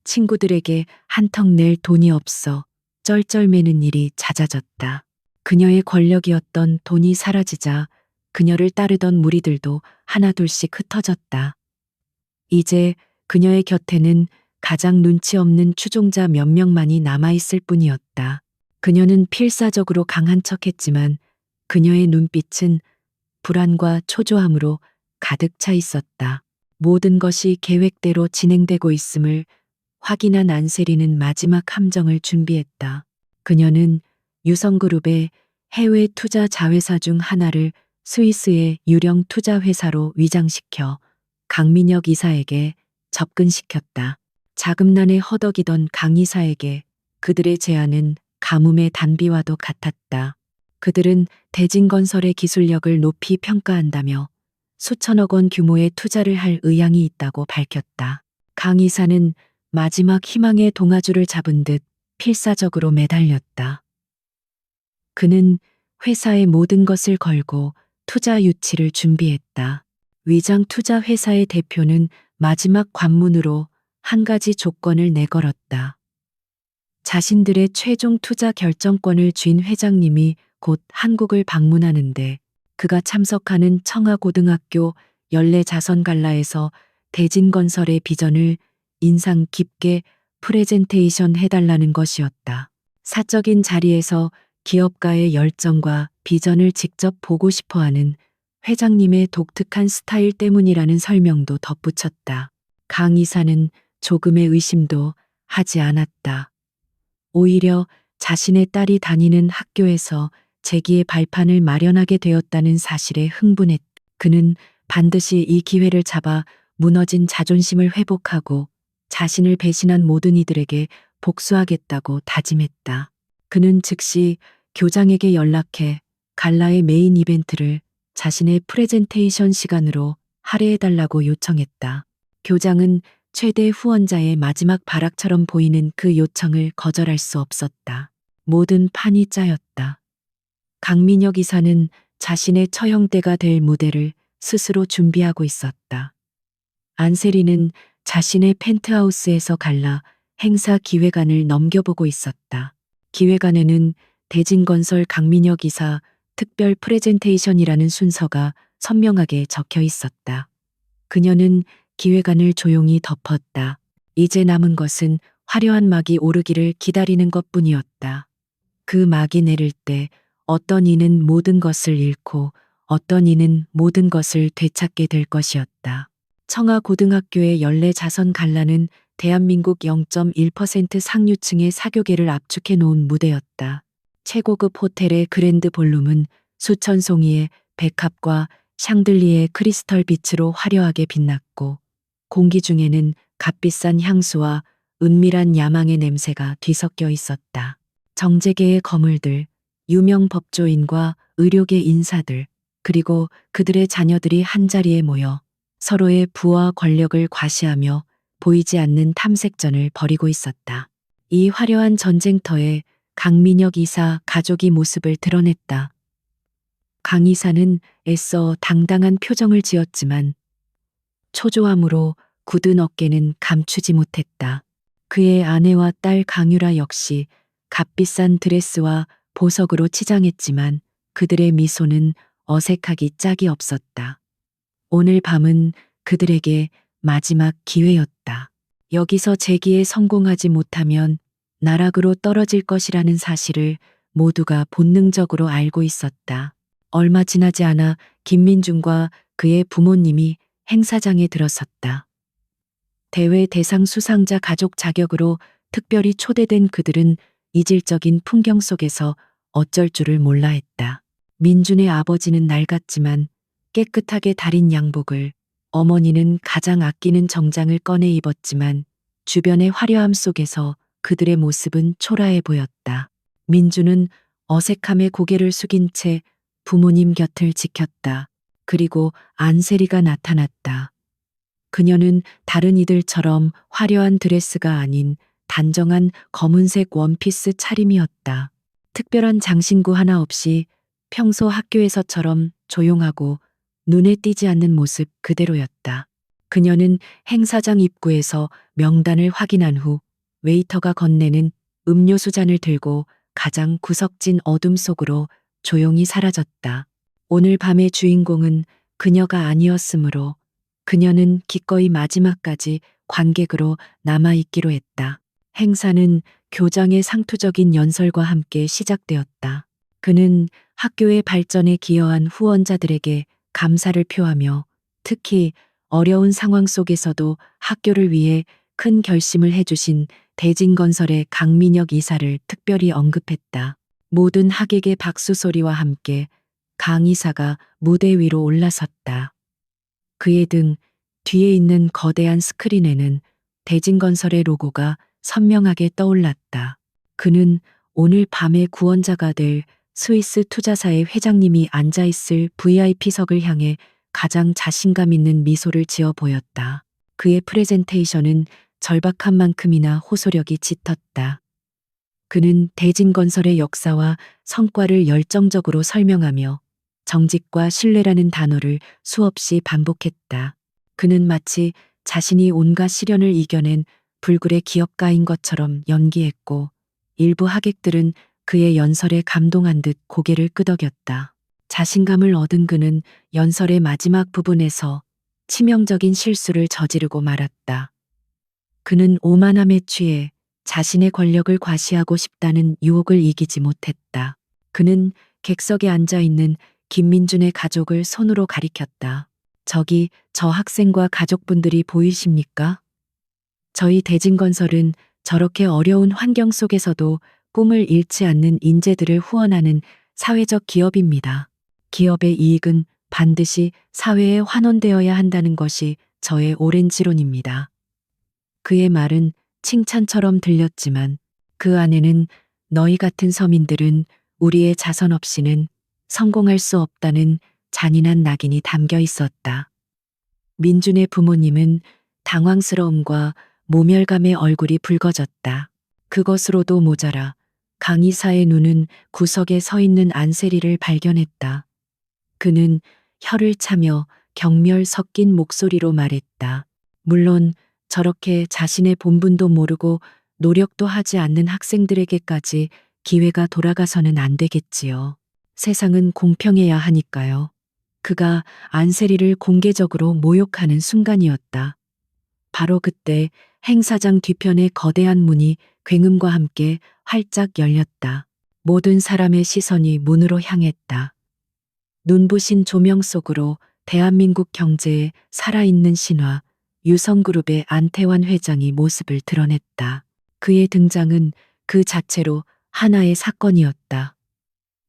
친구들에게 한턱 낼 돈이 없어 쩔쩔매는 일이 잦아졌다. 그녀의 권력이었던 돈이 사라지자 그녀를 따르던 무리들도 하나둘씩 흩어졌다. 이제 그녀의 곁에는 가장 눈치 없는 추종자 몇 명만이 남아있을 뿐이었다. 그녀는 필사적으로 강한 척했지만 그녀의 눈빛은 불안과 초조함으로 가득 차 있었다. 모든 것이 계획대로 진행되고 있음을 확인한 안세리는 마지막 함정을 준비했다. 그녀는 유성그룹의 해외 투자 자회사 중 하나를 스위스의 유령 투자 회사로 위장시켜 강민혁 이사에게 접근시켰다. 자금난에 허덕이던 강 이사에게 그들의 제안은 가뭄의 단비와도 같았다. 그들은 대진건설의 기술력을 높이 평가한다며 수천억 원 규모의 투자를 할 의향이 있다고 밝혔다. 강 이사는 마지막 희망의 동아줄을 잡은 듯 필사적으로 매달렸다. 그는 회사의 모든 것을 걸고 투자 유치를 준비했다. 위장 투자 회사의 대표는 마지막 관문으로 한 가지 조건을 내걸었다. 자신들의 최종 투자 결정권을 쥔 회장님이 곧 한국을 방문하는데 그가 참석하는 청하고등학교 연례자선갈라에서 대진건설의 비전을 인상 깊게 프레젠테이션 해달라는 것이었다. 사적인 자리에서 기업가의 열정과 비전을 직접 보고 싶어하는 회장님의 독특한 스타일 때문이라는 설명도 덧붙였다. 강 이사는 조금의 의심도 하지 않았다. 오히려 자신의 딸이 다니는 학교에서 재기의 발판을 마련하게 되었다는 사실에 흥분했다. 그는 반드시 이 기회를 잡아 무너진 자존심을 회복하고 자신을 배신한 모든 이들에게 복수하겠다고 다짐했다. 그는 즉시 교장에게 연락해 갈라의 메인 이벤트를 자신의 프레젠테이션 시간으로 할애해달라고 요청했다. 교장은 최대 후원자의 마지막 발악처럼 보이는 그 요청을 거절할 수 없었다. 모든 판이 짜였다. 강민혁 이사는 자신의 처형대가 될 무대를 스스로 준비하고 있었다. 안세리는 자신의 펜트하우스에서 갈라 행사 기획안을 넘겨보고 있었다. 기획안에는 대진건설 강민혁 이사 특별 프레젠테이션이라는 순서가 선명하게 적혀 있었다. 그녀는 기획안을 조용히 덮었다. 이제 남은 것은 화려한 막이 오르기를 기다리는 것뿐이었다. 그 막이 내릴 때 어떤 이는 모든 것을 잃고 어떤 이는 모든 것을 되찾게 될 것이었다. 청하고등학교의 연례자선 갈라는 대한민국 0.1% 상류층의 사교계를 압축해 놓은 무대였다. 최고급 호텔의 그랜드 볼룸은 수천 송이의 백합과 샹들리에 크리스털 빛으로 화려하게 빛났고 공기 중에는 값비싼 향수와 은밀한 야망의 냄새가 뒤섞여 있었다. 정재계의 거물들, 유명 법조인과 의료계 인사들, 그리고 그들의 자녀들이 한자리에 모여 서로의 부와 권력을 과시하며 보이지 않는 탐색전을 벌이고 있었다. 이 화려한 전쟁터에 강민혁 이사 가족이 모습을 드러냈다. 강 이사는 애써 당당한 표정을 지었지만 초조함으로 굳은 어깨는 감추지 못했다. 그의 아내와 딸 강유라 역시 값비싼 드레스와 보석으로 치장했지만 그들의 미소는 어색하기 짝이 없었다. 오늘 밤은 그들에게 마지막 기회였다. 여기서 재기에 성공하지 못하면 나락으로 떨어질 것이라는 사실을 모두가 본능적으로 알고 있었다. 얼마 지나지 않아 김민중과 그의 부모님이 행사장에 들어섰다. 대회 대상 수상자 가족 자격으로 특별히 초대된 그들은 이질적인 풍경 속에서 어쩔 줄을 몰라 했다. 민준의 아버지는 낡았지만 깨끗하게 다린 양복을, 어머니는 가장 아끼는 정장을 꺼내 입었지만 주변의 화려함 속에서 그들의 모습은 초라해 보였다. 민준은 어색함에 고개를 숙인 채 부모님 곁을 지켰다. 그리고 안세리가 나타났다. 그녀는 다른 이들처럼 화려한 드레스가 아닌 단정한 검은색 원피스 차림이었다. 특별한 장신구 하나 없이 평소 학교에서처럼 조용하고 눈에 띄지 않는 모습 그대로였다. 그녀는 행사장 입구에서 명단을 확인한 후 웨이터가 건네는 음료수 잔을 들고 가장 구석진 어둠 속으로 조용히 사라졌다. 오늘 밤의 주인공은 그녀가 아니었으므로 그녀는 기꺼이 마지막까지 관객으로 남아있기로 했다. 행사는 교장의 상투적인 연설과 함께 시작되었다. 그는 학교의 발전에 기여한 후원자들에게 감사를 표하며 특히 어려운 상황 속에서도 학교를 위해 큰 결심을 해주신 대진건설의 강민혁 이사를 특별히 언급했다. 모든 하객의 박수 소리와 함께 강 이사가 무대 위로 올라섰다. 그의 등 뒤에 있는 거대한 스크린에는 대진건설의 로고가 선명하게 떠올랐다. 그는 오늘 밤에 구원자가 될 스위스 투자사의 회장님이 앉아있을 VIP석을 향해 가장 자신감 있는 미소를 지어 보였다. 그의 프레젠테이션은 절박한 만큼이나 호소력이 짙었다. 그는 대진건설의 역사와 성과를 열정적으로 설명하며 정직과 신뢰라는 단어를 수없이 반복했다. 그는 마치 자신이 온갖 시련을 이겨낸 불굴의 기업가인 것처럼 연기했고, 일부 하객들은 그의 연설에 감동한 듯 고개를 끄덕였다. 자신감을 얻은 그는 연설의 마지막 부분에서 치명적인 실수를 저지르고 말았다. 그는 오만함에 취해 자신의 권력을 과시하고 싶다는 유혹을 이기지 못했다. 그는 객석에 앉아 있는 김민준의 가족을 손으로 가리켰다. 저기 저 학생과 가족분들이 보이십니까? 저희 대진건설은 저렇게 어려운 환경 속에서도 꿈을 잃지 않는 인재들을 후원하는 사회적 기업입니다. 기업의 이익은 반드시 사회에 환원되어야 한다는 것이 저의 오랜 지론입니다. 그의 말은 칭찬처럼 들렸지만 그 안에는 너희 같은 서민들은 우리의 자선 없이는 성공할 수 없다는 잔인한 낙인이 담겨 있었다. 민준의 부모님은 당황스러움과 모멸감에 얼굴이 붉어졌다. 그것으로도 모자라 강의사의 눈은 구석에 서 있는 안세리를 발견했다. 그는 혀를 차며 경멸 섞인 목소리로 말했다. 물론 저렇게 자신의 본분도 모르고 노력도 하지 않는 학생들에게까지 기회가 돌아가서는 안 되겠지요. 세상은 공평해야 하니까요. 그가 안세리를 공개적으로 모욕하는 순간이었다. 바로 그때 행사장 뒤편의 거대한 문이 굉음과 함께 활짝 열렸다. 모든 사람의 시선이 문으로 향했다. 눈부신 조명 속으로 대한민국 경제의 살아있는 신화, 유성그룹의 안태환 회장이 모습을 드러냈다. 그의 등장은 그 자체로 하나의 사건이었다.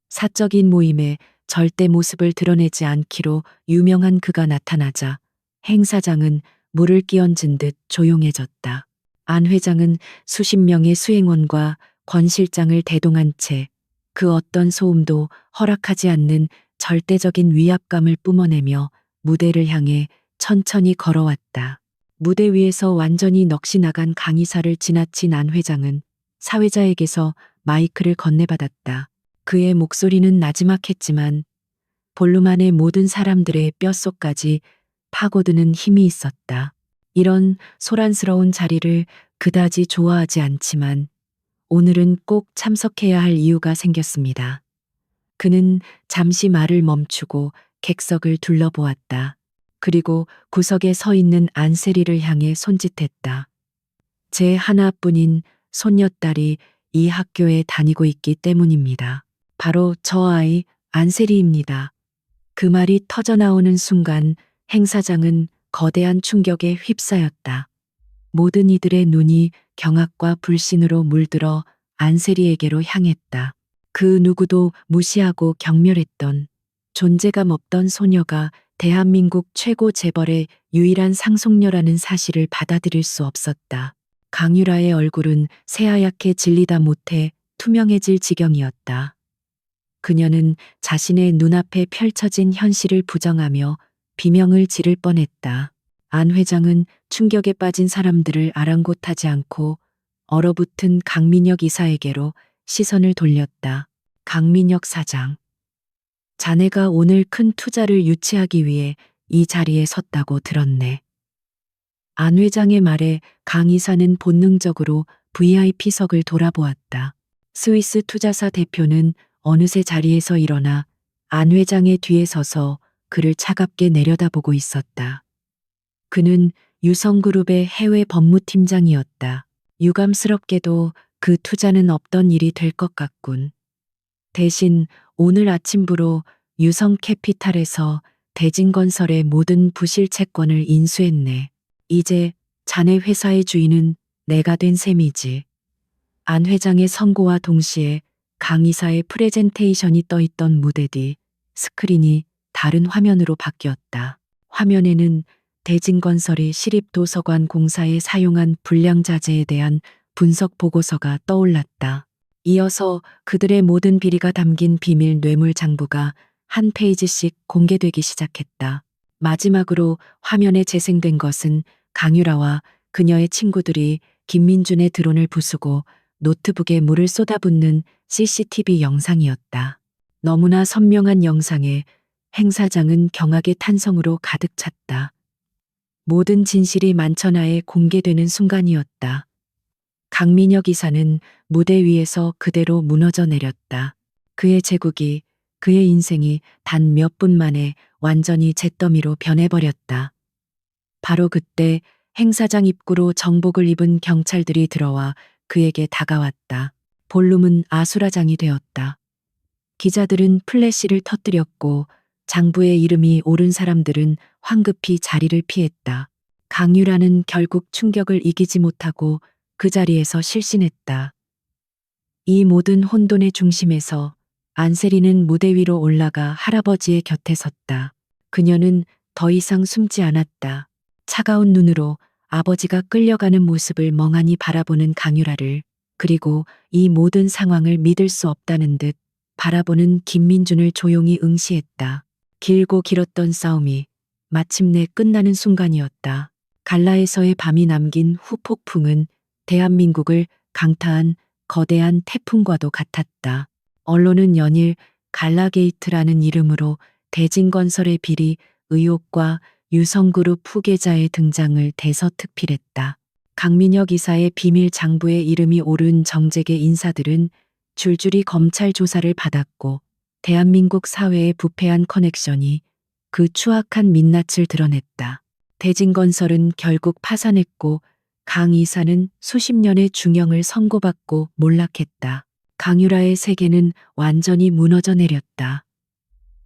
사적인 모임에 절대 모습을 드러내지 않기로 유명한 그가 나타나자 행사장은 물을 끼얹은 듯 조용해졌다. 안 회장은 수십 명의 수행원과 권 실장을 대동한 채 그 어떤 소음도 허락하지 않는 절대적인 위압감을 뿜어내며 무대를 향해 천천히 걸어왔다. 무대 위에서 완전히 넋이 나간 강의사를 지나친 안 회장은 사회자에게서 마이크를 건네받았다. 그의 목소리는 나지막했지만 볼륨 안의 모든 사람들의 뼛속까지 파고드는 힘이 있었다. 이런 소란스러운 자리를 그다지 좋아하지 않지만 오늘은 꼭 참석해야 할 이유가 생겼습니다. 그는 잠시 말을 멈추고 객석을 둘러보았다. 그리고 구석에 서 있는 안세리를 향해 손짓했다. 제 하나뿐인 손녀딸이 이 학교에 다니고 있기 때문입니다. 바로 저 아이 안세리입니다. 그 말이 터져나오는 순간 행사장은 거대한 충격에 휩싸였다. 모든 이들의 눈이 경악과 불신으로 물들어 안세리에게로 향했다. 그 누구도 무시하고 경멸했던 존재감 없던 소녀가 대한민국 최고 재벌의 유일한 상속녀라는 사실을 받아들일 수 없었다. 강유라의 얼굴은 새하얗게 질리다 못해 투명해질 지경이었다. 그녀는 자신의 눈앞에 펼쳐진 현실을 부정하며 비명을 지를 뻔했다. 안 회장은 충격에 빠진 사람들을 아랑곳하지 않고 얼어붙은 강민혁 이사에게로 시선을 돌렸다. 강민혁 사장. 자네가 오늘 큰 투자를 유치하기 위해 이 자리에 섰다고 들었네. 안 회장의 말에 강 이사는 본능적으로 VIP석을 돌아보았다. 스위스 투자사 대표는 어느새 자리에서 일어나 안 회장의 뒤에 서서 그를 차갑게 내려다보고 있었다. 그는 유성그룹의 해외 법무팀장이었다. 유감스럽게도 그 투자는 없던 일이 될 것 같군. 대신 오늘 아침부로 유성캐피탈에서 대진건설의 모든 부실 채권을 인수했네. 이제 자네 회사의 주인은 내가 된 셈이지. 안 회장의 선고와 동시에 강 이사의 프레젠테이션이 떠있던 무대 뒤 스크린이 다른 화면으로 바뀌었다. 화면에는 대진건설이 시립도서관 공사에 사용한 불량자재에 대한 분석 보고서가 떠올랐다. 이어서 그들의 모든 비리가 담긴 비밀 뇌물 장부가 한 페이지씩 공개되기 시작했다. 마지막으로 화면에 재생된 것은 강유라와 그녀의 친구들이 김민준의 드론을 부수고 노트북에 물을 쏟아붓는 CCTV 영상이었다. 너무나 선명한 영상에 행사장은 경악의 탄성으로 가득 찼다. 모든 진실이 만천하에 공개되는 순간이었다. 강민혁 이사는 무대 위에서 그대로 무너져 내렸다. 그의 제국이, 그의 인생이 단 몇 분 만에 완전히 잿더미로 변해버렸다. 바로 그때 행사장 입구로 정복을 입은 경찰들이 들어와 그에게 다가왔다. 볼륨은 아수라장이 되었다. 기자들은 플래시를 터뜨렸고 장부의 이름이 오른 사람들은 황급히 자리를 피했다. 강유라는 결국 충격을 이기지 못하고 그 자리에서 실신했다. 이 모든 혼돈의 중심에서 안세리는 무대 위로 올라가 할아버지의 곁에 섰다. 그녀는 더 이상 숨지 않았다. 차가운 눈으로 아버지가 끌려가는 모습을 멍하니 바라보는 강유라를, 그리고 이 모든 상황을 믿을 수 없다는 듯 바라보는 김민준을 조용히 응시했다. 길고 길었던 싸움이 마침내 끝나는 순간이었다. 갈라에서의 밤이 남긴 후폭풍은 대한민국을 강타한 거대한 태풍과도 같았다. 언론은 연일 갈라게이트라는 이름으로 대진건설의 비리 의혹과 유성그룹 후계자의 등장을 대서특필했다. 강민혁 이사의 비밀 장부에 이름이 오른 정재계 인사들은 줄줄이 검찰 조사를 받았고 대한민국 사회의 부패한 커넥션이 그 추악한 민낯을 드러냈다. 대진건설은 결국 파산했고 강 이사는 수십 년의 중형을 선고받고 몰락했다. 강유라의 세계는 완전히 무너져 내렸다.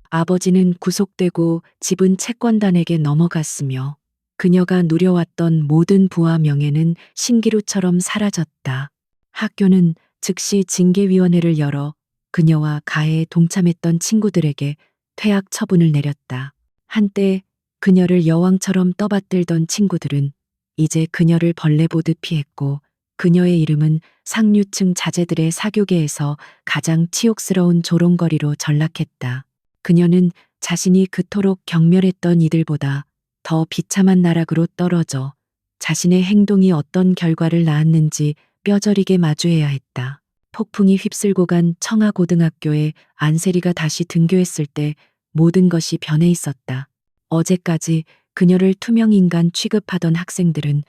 아버지는 구속되고 집은 채권단에게 넘어갔으며 그녀가 누려왔던 모든 부와 명예는 신기루처럼 사라졌다. 학교는 즉시 징계위원회를 열어 그녀와 가해에 동참했던 친구들에게 퇴학 처분을 내렸다. 한때 그녀를 여왕처럼 떠받들던 친구들은 이제 그녀를 벌레 보듯 피했고 그녀의 이름은 상류층 자제들의 사교계에서 가장 치욕스러운 조롱거리로 전락했다. 그녀는 자신이 그토록 경멸했던 이들보다 더 비참한 나락으로 떨어져 자신의 행동이 어떤 결과를 낳았는지 뼈저리게 마주해야 했다. 폭풍이 휩쓸고 간 청하고등학교에 안세리가 다시 등교했을 때 모든 것이 변해 있었다. 어제까지 그녀를 투명인간 취급하던 학생들은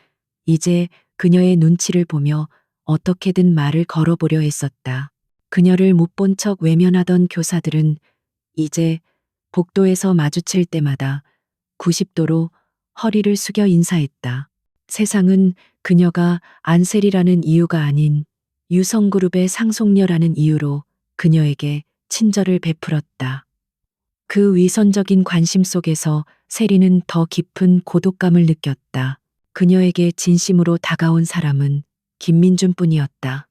이제 그녀의 눈치를 보며 어떻게든 말을 걸어보려 했었다. 그녀를 못 본 척 외면하던 교사들은 이제 복도에서 마주칠 때마다 90도로 허리를 숙여 인사했다. 세상은 그녀가 안셀이라는 이유가 아닌 유성그룹의 상속녀라는 이유로 그녀에게 친절을 베풀었다. 그 위선적인 관심 속에서 세리는 더 깊은 고독감을 느꼈다. 그녀에게 진심으로 다가온 사람은 김민준뿐이었다.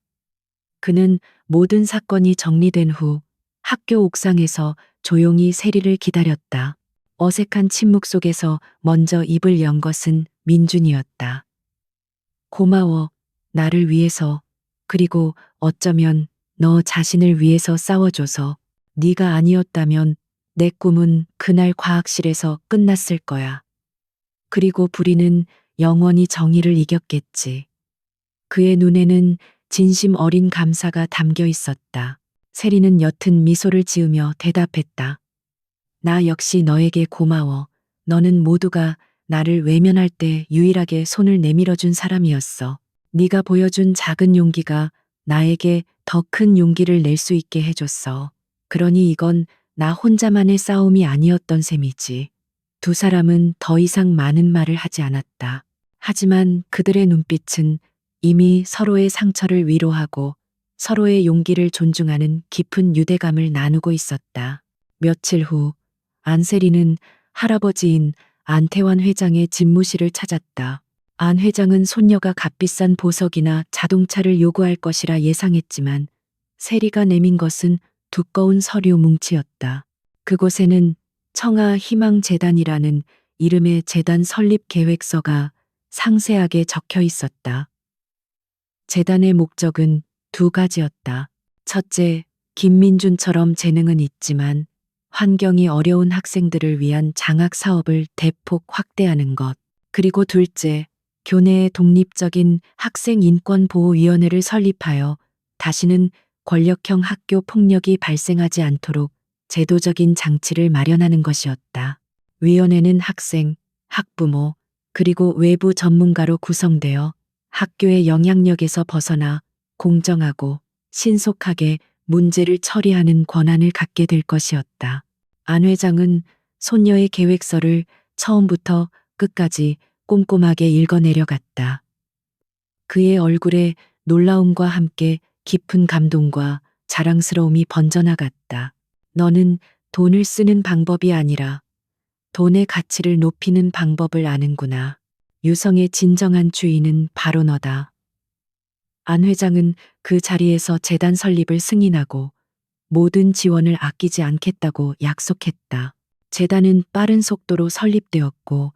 그는 모든 사건이 정리된 후 학교 옥상에서 조용히 세리를 기다렸다. 어색한 침묵 속에서 먼저 입을 연 것은 민준이었다. 고마워, 나를 위해서, 그리고 어쩌면 너 자신을 위해서 싸워줘서. 네가 아니었다면 내 꿈은 그날 과학실에서 끝났을 거야. 그리고 불의는 영원히 정의를 이겼겠지. 그의 눈에는 진심 어린 감사가 담겨 있었다. 세리는 옅은 미소를 지으며 대답했다. 나 역시 너에게 고마워. 너는 모두가 나를 외면할 때 유일하게 손을 내밀어준 사람이었어. 네가 보여준 작은 용기가 나에게 더 큰 용기를 낼 수 있게 해줬어. 그러니 이건 나 혼자만의 싸움이 아니었던 셈이지. 두 사람은 더 이상 많은 말을 하지 않았다. 하지만 그들의 눈빛은 이미 서로의 상처를 위로하고 서로의 용기를 존중하는 깊은 유대감을 나누고 있었다. 며칠 후 안세리는 할아버지인 안태환 회장의 집무실을 찾았다. 안 회장은 손녀가 값비싼 보석이나 자동차를 요구할 것이라 예상했지만 세리가 내민 것은 두꺼운 서류 뭉치였다. 그곳에는 청아희망재단이라는 이름의 재단 설립 계획서가 상세하게 적혀 있었다. 재단의 목적은 두 가지였다. 첫째, 김민준처럼 재능은 있지만 환경이 어려운 학생들을 위한 장학 사업을 대폭 확대하는 것. 그리고 둘째, 교내에 독립적인 학생인권보호위원회를 설립하여 다시는 권력형 학교 폭력이 발생하지 않도록 제도적인 장치를 마련하는 것이었다. 위원회는 학생, 학부모, 그리고 외부 전문가로 구성되어 학교의 영향력에서 벗어나 공정하고 신속하게 문제를 처리하는 권한을 갖게 될 것이었다. 안 회장은 손녀의 계획서를 처음부터 끝까지 꼼꼼하게 읽어내려갔다. 그의 얼굴에 놀라움과 함께 깊은 감동과 자랑스러움이 번져나갔다. 너는 돈을 쓰는 방법이 아니라 돈의 가치를 높이는 방법을 아는구나. 유성의 진정한 주인은 바로 너다. 안 회장은 그 자리에서 재단 설립을 승인하고 모든 지원을 아끼지 않겠다고 약속했다. 재단은 빠른 속도로 설립되었고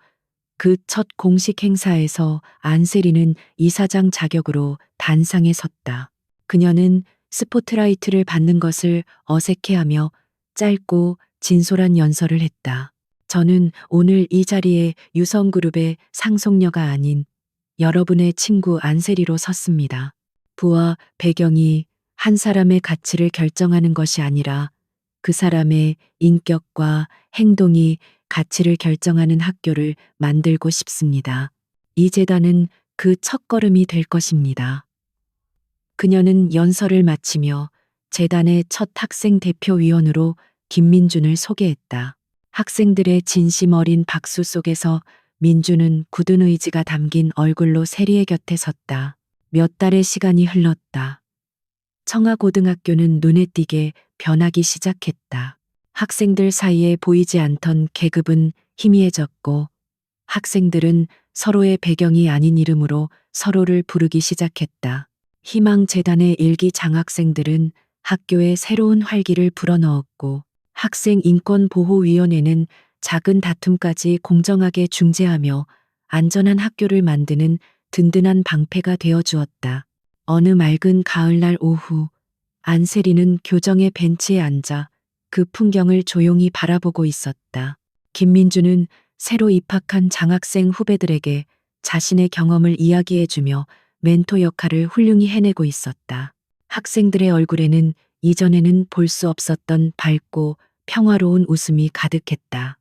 그 첫 공식 행사에서 안세리는 이사장 자격으로 단상에 섰다. 그녀는 스포트라이트를 받는 것을 어색해하며 짧고 진솔한 연설을 했다. 저는 오늘 이 자리에 유성그룹의 상속녀가 아닌 여러분의 친구 안세리로 섰습니다. 부와 배경이 한 사람의 가치를 결정하는 것이 아니라 그 사람의 인격과 행동이 가치를 결정하는 학교를 만들고 싶습니다. 이 재단은 그 첫걸음이 될 것입니다. 그녀는 연설을 마치며 재단의 첫 학생 대표위원으로 김민준을 소개했다. 학생들의 진심 어린 박수 속에서 민준은 굳은 의지가 담긴 얼굴로 세리의 곁에 섰다. 몇 달의 시간이 흘렀다. 청하고등학교는 눈에 띄게 변하기 시작했다. 학생들 사이에 보이지 않던 계급은 희미해졌고 학생들은 서로의 배경이 아닌 이름으로 서로를 부르기 시작했다. 희망재단의 일기 장학생들은 학교에 새로운 활기를 불어넣었고 학생인권보호위원회는 작은 다툼까지 공정하게 중재하며 안전한 학교를 만드는 든든한 방패가 되어 주었다. 어느 맑은 가을날 오후 안세리는 교정의 벤치에 앉아 그 풍경을 조용히 바라보고 있었다. 김민주는 새로 입학한 장학생 후배들에게 자신의 경험을 이야기해주며 멘토 역할을 훌륭히 해내고 있었다. 학생들의 얼굴에는 이전에는 볼 수 없었던 밝고 평화로운 웃음이 가득했다.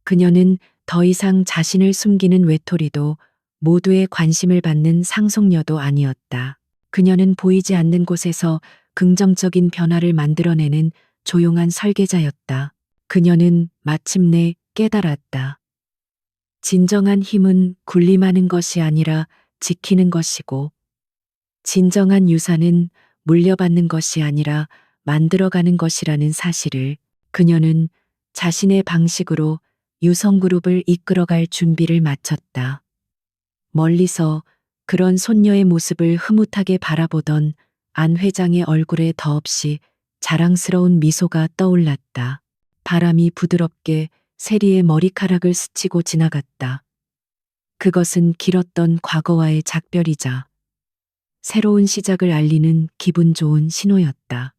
그녀는 더 이상 자신을 숨기는 외톨이도 모두의 관심을 받는 상속녀도 아니었다. 그녀는 보이지 않는 곳에서 긍정적인 변화를 만들어내는 조용한 설계자였다. 그녀는 마침내 깨달았다. 진정한 힘은 군림하는 것이 아니라 지키는 것이고, 진정한 유산은 물려받는 것이 아니라 만들어가는 것이라는 사실을 그녀는 자신의 방식으로 유성그룹을 이끌어갈 준비를 마쳤다. 멀리서 그런 손녀의 모습을 흐뭇하게 바라보던 안 회장의 얼굴에 더없이 자랑스러운 미소가 떠올랐다. 바람이 부드럽게 세리의 머리카락을 스치고 지나갔다. 그것은 길었던 과거와의 작별이자 새로운 시작을 알리는 기분 좋은 신호였다.